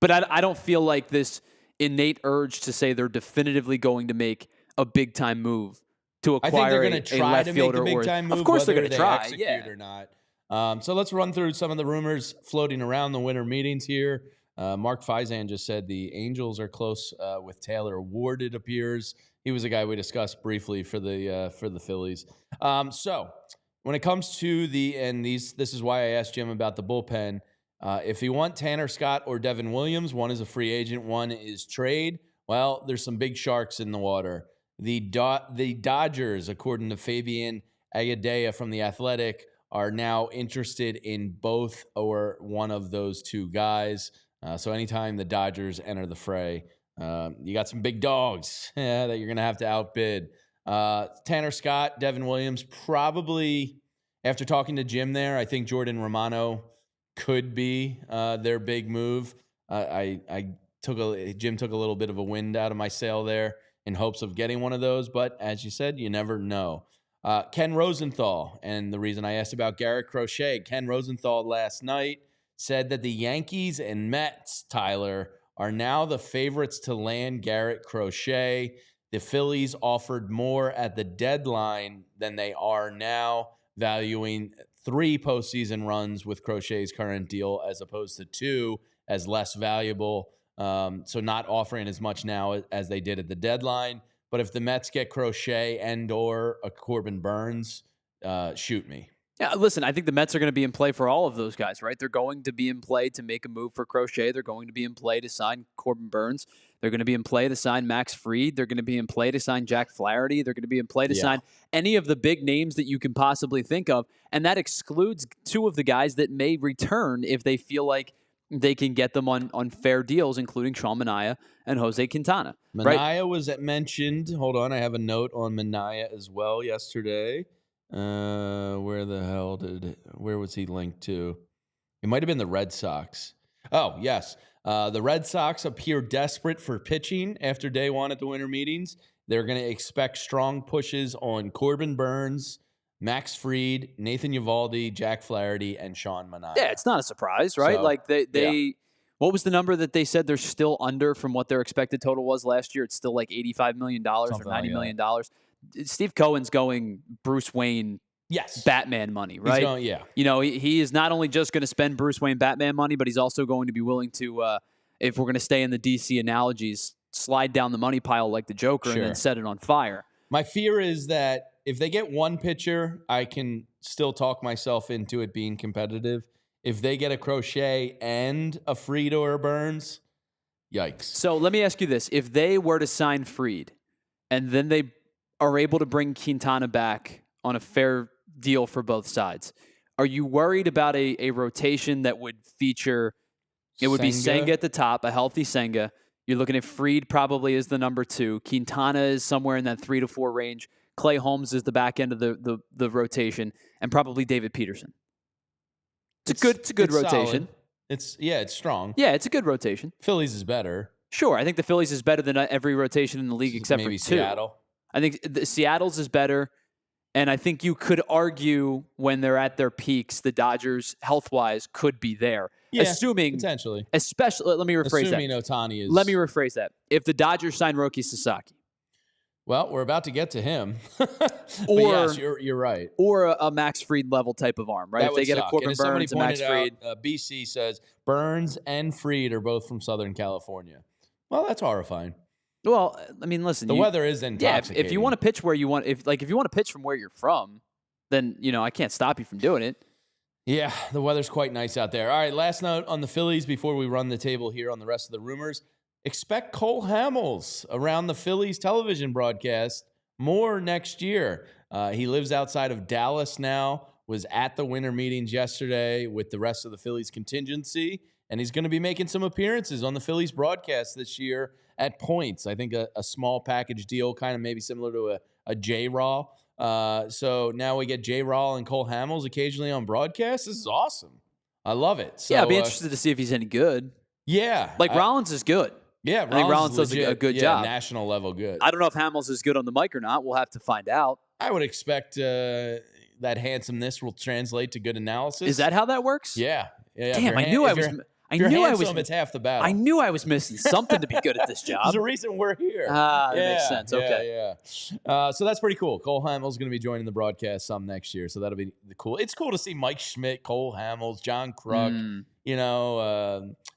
But I don't feel like this innate urge to say they're definitively going to make a big time move to acquire. I think they're going to try to make a big time move. Of course, they're going to try. Execute or not. So let's run through some of the rumors floating around the winter meetings here. Mark Faisan just said the Angels are close with Taylor Ward. It appears he was a guy we discussed briefly for the Phillies. So when it comes to this is why I asked Jim about the bullpen. If you want Tanner Scott or Devin Williams, one is a free agent, one is trade. Well, there's some big sharks in the water. The Dodgers, according to Fabian Agadea from The Athletic, are now interested in both or one of those two guys. So anytime the Dodgers enter the fray, you got some big dogs that you're going to have to outbid. Tanner Scott, Devin Williams, probably, after talking to Jim there, I think Jordan Romano could be their big move. Jim took a little bit of a wind out of my sail there in hopes of getting one of those. But as you said, you never know. Ken Rosenthal, and the reason I asked about Garrett Crochet, Ken Rosenthal last night said that the Yankees and Mets, Tyler, are now the favorites to land Garrett Crochet. The Phillies offered more at the deadline than they are now, valuing 3 postseason runs with Crochet's current deal as opposed to 2 as less valuable. So not offering as much now as they did at the deadline. But if the Mets get Crochet and or a Corbin Burns, shoot me. Yeah, listen, I think the Mets are going to be in play for all of those guys, right? They're going to be in play to make a move for Crochet. They're going to be in play to sign Corbin Burns. They're going to be in play to sign Max Fried. They're going to be in play to sign Jack Flaherty. They're going to be in play to sign any of the big names that you can possibly think of. And that excludes 2 of the guys that may return if they feel like they can get them on fair deals, including Sean Manaea and Jose Quintana. Manaea was mentioned. Hold on, I have a note on Manaea as well yesterday. Where was he linked to? It might have been the Red Sox. Oh, yes. The Red Sox appear desperate for pitching after day 1 at the winter meetings. They're going to expect strong pushes on Corbin Burns, Max Fried, Nathan Eovaldi, Jack Flaherty, and Sean Manaea. Yeah, it's not a surprise, right? So, like they what was the number that they said they're still under from what their expected total was last year? It's still like $85 million or $90 million. Steve Cohen's going Bruce Wayne Yes. Batman money, right? You know, he is not only just going to spend Bruce Wayne Batman money, but he's also going to be willing to, if we're going to stay in the DC analogies, slide down the money pile like the Joker and then set it on fire. My fear is that if they get one pitcher, I can still talk myself into it being competitive. If they get a Crochet and a Fried or a Burns, yikes. So let me ask you this. If they were to sign Fried and then they are able to bring Quintana back on a fair deal for both sides, are you worried about a rotation that would feature, it would be Senga at the top, a healthy Senga. You're looking at Fried probably as the number 2. Quintana is somewhere in that 3 to 4 range. Clay Holmes is the back end of the rotation, and probably David Peterson. It's a good rotation. Solid. It's strong. Yeah, it's a good rotation. Phillies is better. Sure, I think the Phillies is better than every rotation in the league except maybe for 2. Seattle. I think Seattle's is better, and I think you could argue when they're at their peaks, the Dodgers health-wise could be there. Yeah, assuming potentially. Especially, let me rephrase assuming that. Ohtani is. Let me rephrase that. If the Dodgers sign Roki Sasaki. Well, we're about to get to him. Or yes, you're right. Or a Max Fried level type of arm, right? That if they get a Corbin Burns, a Max Fried. BC says Burns and Fried are both from Southern California. Well, that's horrifying. Well, I mean, listen. The weather is intoxicating. Yeah, if you want to pitch where you want, if you want to pitch from where you're from, then I can't stop you from doing it. Yeah, the weather's quite nice out there. All right, last note on the Phillies before we run the table here on the rest of the rumors. Expect Cole Hamels around the Phillies television broadcast more next year. He lives outside of Dallas now, was at the winter meetings yesterday with the rest of the Phillies contingency, and he's going to be making some appearances on the Phillies broadcast this year at points. I think a small package deal, kind of maybe similar to a J-Raw. So now we get J-Raw and Cole Hamels occasionally on broadcast. This is awesome. I love it. So, I'd be interested to see if he's any good. Yeah. Rollins is good. Yeah, I think Rollins does a good job. National level good. I don't know if Hamels is good on the mic or not. We'll have to find out. I would expect that handsomeness will translate to good analysis. Is that how that works? Yeah. Damn, I knew I was. It's half the battle. I knew I was missing something to be good at this job. There's a reason we're here. That makes sense. Okay. Yeah. So that's pretty cool. Cole Hamels going to be joining the broadcast some next year, so that'll be cool. It's cool to see Mike Schmidt, Cole Hamels, John Kruk,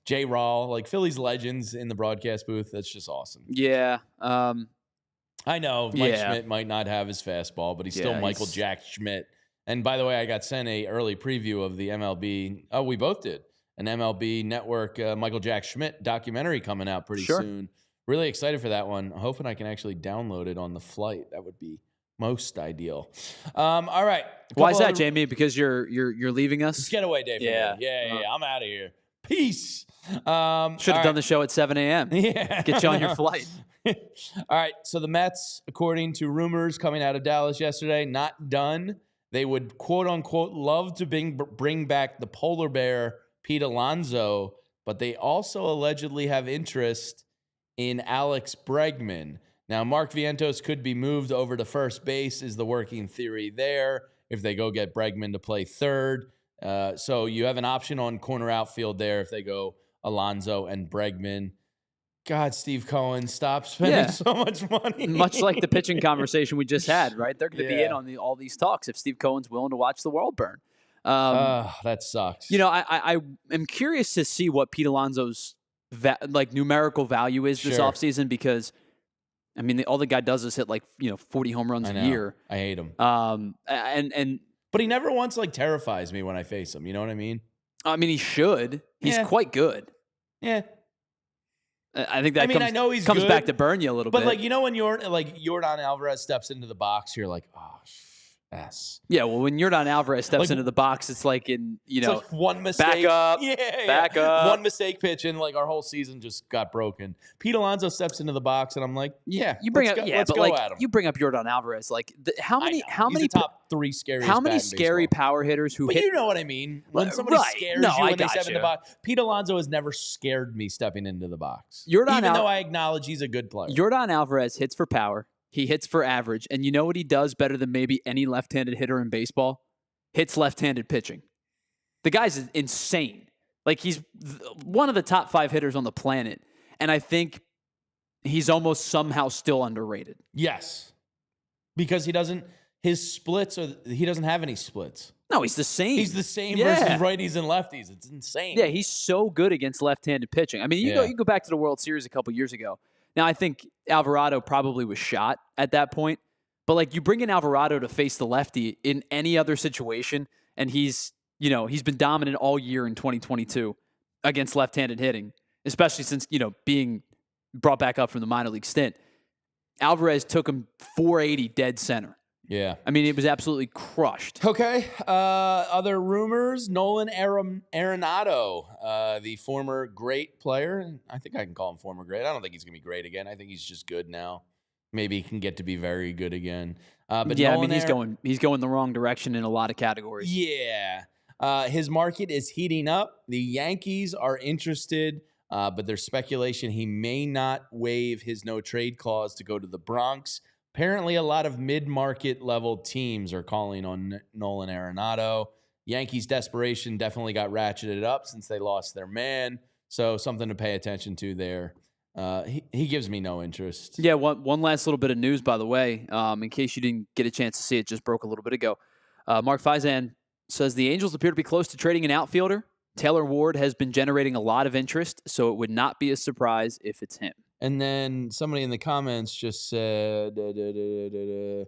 Jay Rawl, like Phillies legends in the broadcast booth. That's just awesome. Yeah. I know Mike Schmidt might not have his fastball, but he's still Michael Jack Schmidt. And by the way, I got sent a early preview of the MLB. Oh, we both did. An MLB Network Michael Jack Schmidt documentary coming out pretty soon. Really excited for that one. Hoping I can actually download it on the flight. That would be most ideal. All right. Why is that, Jamie? Because you're leaving us? It's getaway day for me. Yeah. I'm out of here. Peace. Should have done the show at 7 a.m. Yeah. Get you on your flight. All right. So the Mets, according to rumors coming out of Dallas yesterday, not done. They would, quote unquote, love to bring back the polar bear, Pete Alonso, but they also allegedly have interest in Alex Bregman. Now, Mark Vientos could be moved over to first base is the working theory there if they go get Bregman to play third. So you have an option on corner outfield there if they go Alonso and Bregman. God, Steve Cohen, stop spending so much money. Much like the pitching conversation we just had, right? They're going to be in on all these talks if Steve Cohen's willing to watch the world burn. That sucks. I am curious to see what Pete Alonso's numerical value is this offseason because, I mean, all the guy does is hit 40 home runs a year. I hate him. But he never once terrifies me when I face him. You know what I mean? I mean, he should. He's quite good. Yeah. I think that I know he's comes good, back to burn you a little bit. But when Yordan Alvarez steps into the box, you're like, oh, yes. Yeah, well, when Yordan Alvarez steps into the box, it's like one mistake. Back up. Back up. One mistake pitch and our whole season just got broken. Pete Alonso steps into the box and I'm like, let's go at him. You bring up Yordan Alvarez, how many the top 3 scariest. How many scary power hitters who but hit? You know what I mean? When somebody scares you when they step in the box. Pete Alonso has never scared me stepping into the box. Even though I acknowledge he's a good player. Yordan Alvarez hits for power. He hits for average. And you know what he does better than maybe any left-handed hitter in baseball? Hits left-handed pitching. The guy's insane. He's one of the top 5 hitters on the planet. And I think he's almost somehow still underrated. Yes. Because he doesn't his splits he doesn't have any splits. No, he's the same. He's the same versus righties and lefties. It's insane. Yeah, he's so good against left-handed pitching. I mean, you go back to the World Series a couple years ago. Now, I think Alvarado probably was shot at that point. But, like, you bring in Alvarado to face the lefty in any other situation, and he's been dominant all year in 2022 against left-handed hitting, especially since, being brought back up from the minor league stint. Alvarez took him 480 dead center. Yeah. I mean, it was absolutely crushed. Okay. Other rumors, Nolan Arenado, the former great player. And I think I can call him former great. I don't think he's going to be great again. I think he's just good now. Maybe he can get to be very good again. But yeah, Nolan he's going the wrong direction in a lot of categories. Yeah. His market is heating up. The Yankees are interested, but there's speculation he may not waive his no-trade clause to go to the Bronx. Apparently, a lot of mid-market level teams are calling on Nolan Arenado. Yankees' desperation definitely got ratcheted up since they lost their man, so something to pay attention to there. He gives me no interest. Yeah, one last little bit of news, by the way, in case you didn't get a chance to see it, just broke a little bit ago. Mark Faizan says the Angels appear to be close to trading an outfielder. Taylor Ward has been generating a lot of interest, so it would not be a surprise if it's him. And then somebody in the comments just said that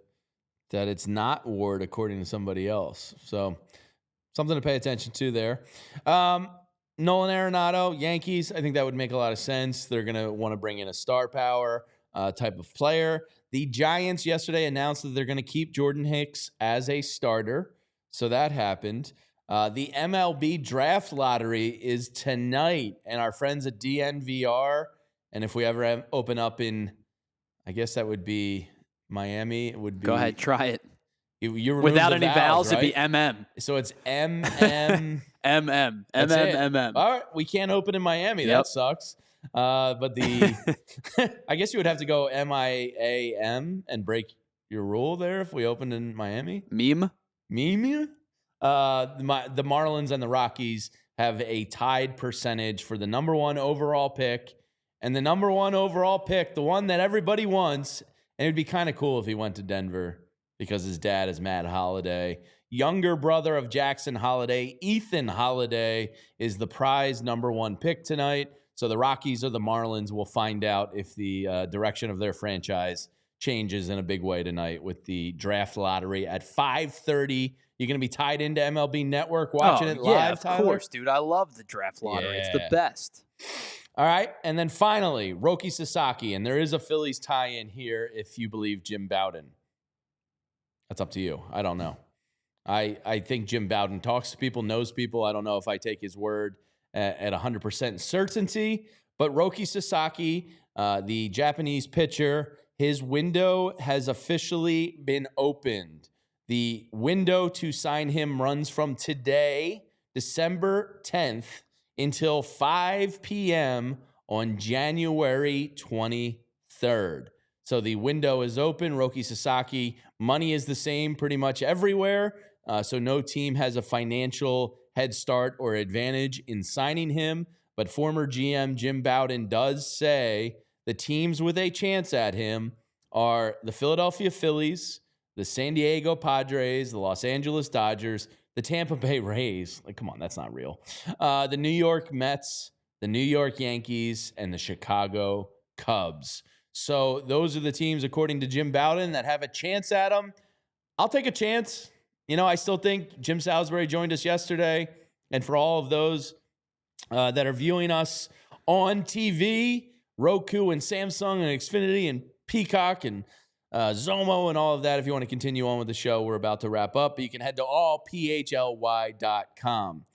it's not Ward, according to somebody else. So something to pay attention to there. Nolan Arenado, Yankees, I think that would make a lot of sense. They're going to want to bring in a star power type of player. The Giants yesterday announced that they're going to keep Jordan Hicks as a starter. So that happened. The MLB draft lottery is tonight, and our friends at DNVR, and if we ever open up in, I guess that would be Miami. It would be. Go ahead, try it. You without any vowels, right? It'd be MM. So it's MM. MM. All right, we can't open in Miami. Yep. That sucks. But I guess you would have to go MIAM and break your rule there if we opened in Miami. Meme. The Marlins and the Rockies have a tied percentage for the number one overall pick. And the number one overall pick, the one that everybody wants, and it'd be kind of cool if he went to Denver because his dad is Matt Holliday. Younger brother of Jackson Holliday, Ethan Holliday, is the prize number one pick tonight. So the Rockies or the Marlins will find out if the direction of their franchise changes in a big way tonight with the draft lottery at 5:30. You're going to be tied into MLB Network watching it live, yeah, of Tyler? course, dude. I love the draft lottery. It's the best. All right, and then finally, Roki Sasaki, and there is a Phillies tie-in here if you believe Jim Bowden. That's up to you. I don't know. I think Jim Bowden talks to people, knows people. I don't know if I take his word at 100% certainty, but Roki Sasaki, the Japanese pitcher, his window has officially been opened. The window to sign him runs from today, December 10th, until 5 p.m. on January 23rd. So the window is open. Roki Sasaki, money is the same pretty much everywhere. So no team has a financial head start or advantage in signing him. But former GM Jim Bowden does say the teams with a chance at him are the Philadelphia Phillies, the San Diego Padres, the Los Angeles Dodgers, the Tampa Bay Rays. Like, come on, that's not real. The New York Mets, the New York Yankees, and the Chicago Cubs. So those are the teams, according to Jim Bowden, that have a chance at him. I'll take a chance. I still think Jim Salisbury joined us yesterday. And for all of those that are viewing us on TV, Roku and Samsung and Xfinity and Peacock and Zomo and all of that, if you want to continue on with the show, we're about to wrap up. But you can head to allphly.com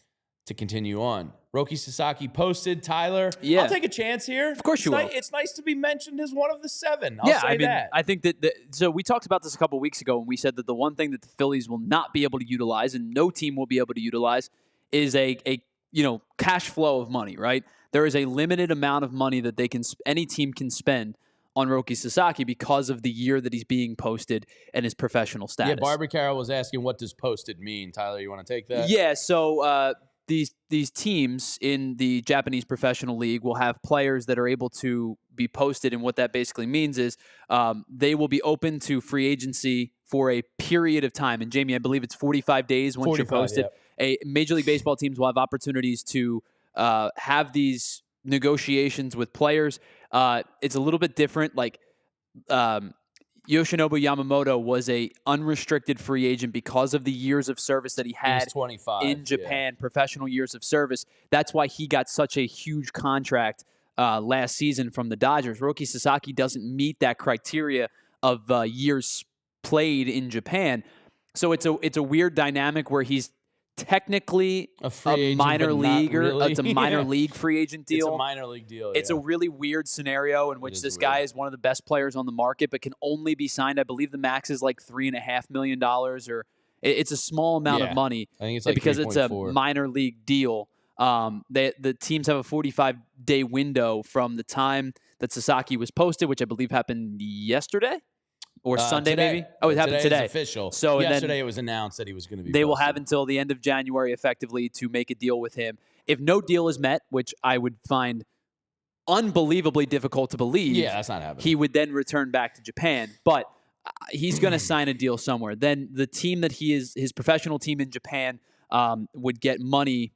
to continue on. Roki Sasaki posted, Tyler. Yeah. I'll take a chance here. Of course you will. It's nice to be mentioned as one of the seven. I'll say that. I think that so we talked about this a couple weeks ago, and we said that the one thing that the Phillies will not be able to utilize, and no team will be able to utilize, is a cash flow of money. Right? There is a limited amount of money that any team can spend on Roki Sasaki because of the year that he's being posted and his professional status. Yeah, Barbara Carroll was asking, what does posted mean? Tyler, you want to take that? Yeah, so these teams in the Japanese professional league will have players that are able to be posted, and what that basically means is they will be open to free agency for a period of time. And Jamie, I believe it's 45 days once you're posted. Yep. A Major League Baseball teams will have opportunities to have these negotiations with players. It's a little bit different. Like Yoshinobu Yamamoto was a unrestricted free agent because of the years of service that he had 25, in Japan, professional years of service. That's why he got such a huge contract last season from the Dodgers. Roki Sasaki doesn't meet that criteria of years played in Japan. So it's a weird dynamic where he's technically a free agent, minor leaguer. Really. It's a minor league free agent deal. It's a minor league deal. It's a really weird scenario in which this guy is one of the best players on the market, but can only be signed. I believe the max is like $3.5 million, or it's a small amount of money. I think it's like because 3.4. It's a minor league deal. The teams have a 45-day window from the time that Sasaki was posted, which I believe happened yesterday. Or Sunday, today. maybe? Oh, it happened today. It's official. So yesterday it was announced that he was going to be They will posted. have until the end of January, effectively, to make a deal with him. If no deal is met, which I would find unbelievably difficult to believe, that's not happening. He would then return back to Japan. But he's going to sign a deal somewhere. Then the team that he is, his professional team in Japan, would get money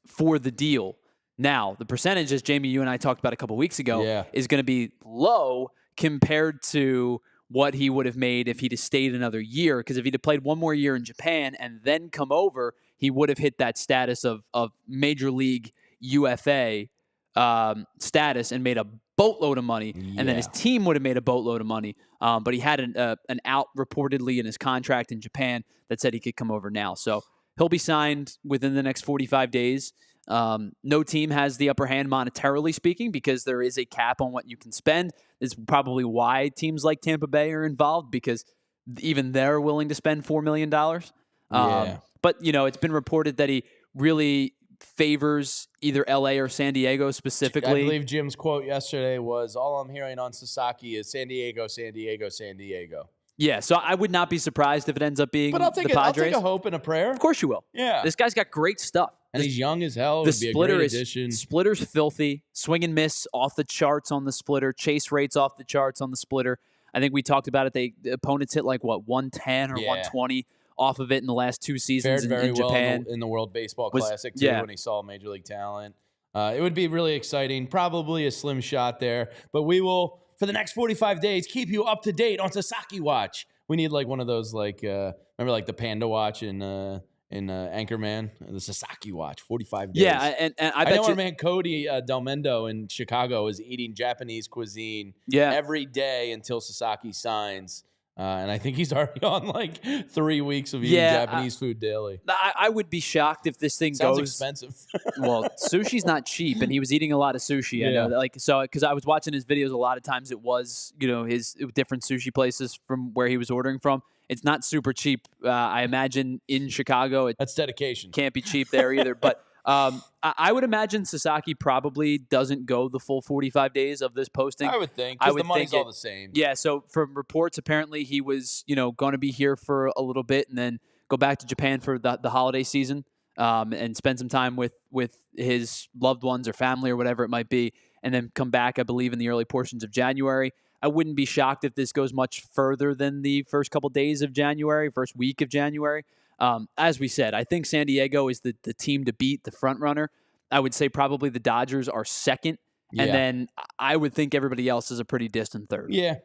for the deal. Now, the percentage, as Jamie, you and I talked about a couple weeks ago, is going to be low compared to what he would have made if he'd have stayed another year. Because if he'd have played one more year in Japan and then come over, he would have hit that status of Major League UFA status and made a boatload of money. And then his team would have made a boatload of money. But he had an out reportedly in his contract in Japan that said he could come over now. So he'll be signed within the next 45 days. No team has the upper hand monetarily speaking because there is a cap on what you can spend. It's probably why teams like Tampa Bay are involved, because even they're willing to spend $4 million. But, it's been reported that he really favors either LA or San Diego specifically. I believe Jim's quote yesterday was, all I'm hearing on Sasaki is San Diego, San Diego, San Diego. Yeah, so I would not be surprised if it ends up being the Padres. I'll take a hope and a prayer. Of course you will. Yeah. This guy's got great stuff. And he's young as hell. The It'd be a splitter great addition. Splitter's filthy. Swing and miss off the charts on the splitter. Chase rates off the charts on the splitter. I think we talked about it. The opponents hit 110 or 120 off of it in the last two seasons in Japan. Well in the World Baseball Classic too, when he saw Major League talent. It would be really exciting. Probably a slim shot there, but we will, for the next 45 days, keep you up to date on Sasaki Watch. We need one of those remember the Panda Watch in Anchorman, the Sasaki Watch, 45 days. Yeah, and I bet know our man Cody Del Mendo in Chicago is eating Japanese cuisine every day until Sasaki signs. And I think he's already on 3 weeks of eating Japanese food daily. I would be shocked if this thing Sounds goes expensive. Well, sushi's not cheap, and he was eating a lot of sushi. I know that, because I was watching his videos. A lot of times it was his different sushi places from where he was ordering from. It's not super cheap. I imagine in Chicago, that's dedication. Can't be cheap there either. But I would imagine Sasaki probably doesn't go the full 45 days of this posting. I would think, because the money's all the same. Yeah, so from reports, apparently he was, going to be here for a little bit and then go back to Japan for the holiday season and spend some time with his loved ones or family or whatever it might be, and then come back, I believe, in the early portions of January. I wouldn't be shocked if this goes much further than the first couple days of January, first week of January. As we said, I think San Diego is the team to beat, the front runner. I would say probably the Dodgers are second, and then I would think everybody else is a pretty distant third. Yeah.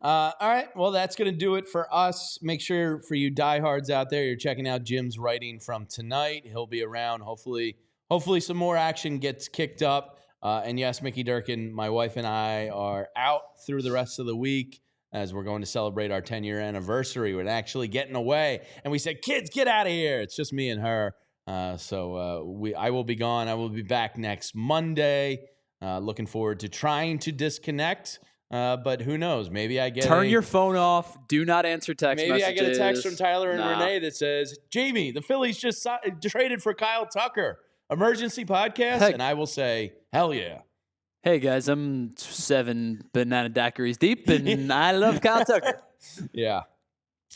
All right. Well, that's going to do it for us. Make sure for you diehards out there, you're checking out Jim's writing from tonight. He'll be around. Hopefully some more action gets kicked up. And yes, Mickey Durkin, my wife and I are out through the rest of the week as we're going to celebrate our 10-year anniversary. We're actually getting away. And we said, kids, get out of here. It's just me and her. So I will be gone. I will be back next Monday. Looking forward to trying to disconnect. But who knows? Maybe I get Turn your phone off. Do not answer text messages. Maybe I get a text from Tyler and Renee that says, Jamie, the Phillies just traded for Kyle Tucker. Emergency podcast? Heck. And I will say, hell yeah. Hey, guys, I'm 7 banana daiquiris deep, and I love Kyle Tucker. Yeah.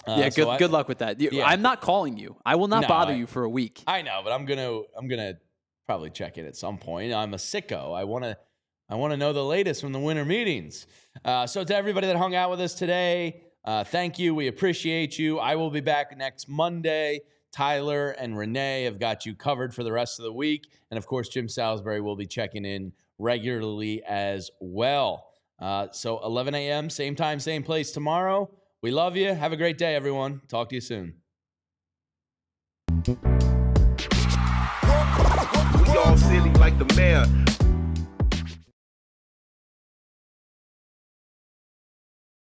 Good luck with that. I'm not calling you. I will not bother you for a week. I know, but I'm gonna probably check it at some point. I'm a sicko. I want to know the latest from the winter meetings. So to everybody that hung out with us today, thank you. We appreciate you. I will be back next Monday. Tyler and Renee have got you covered for the rest of the week. And, of course, Jim Salisbury will be checking in regularly as well. So 11 a.m., same time, same place tomorrow. We love you. Have a great day, everyone. Talk to you soon. We all silly like the mayor.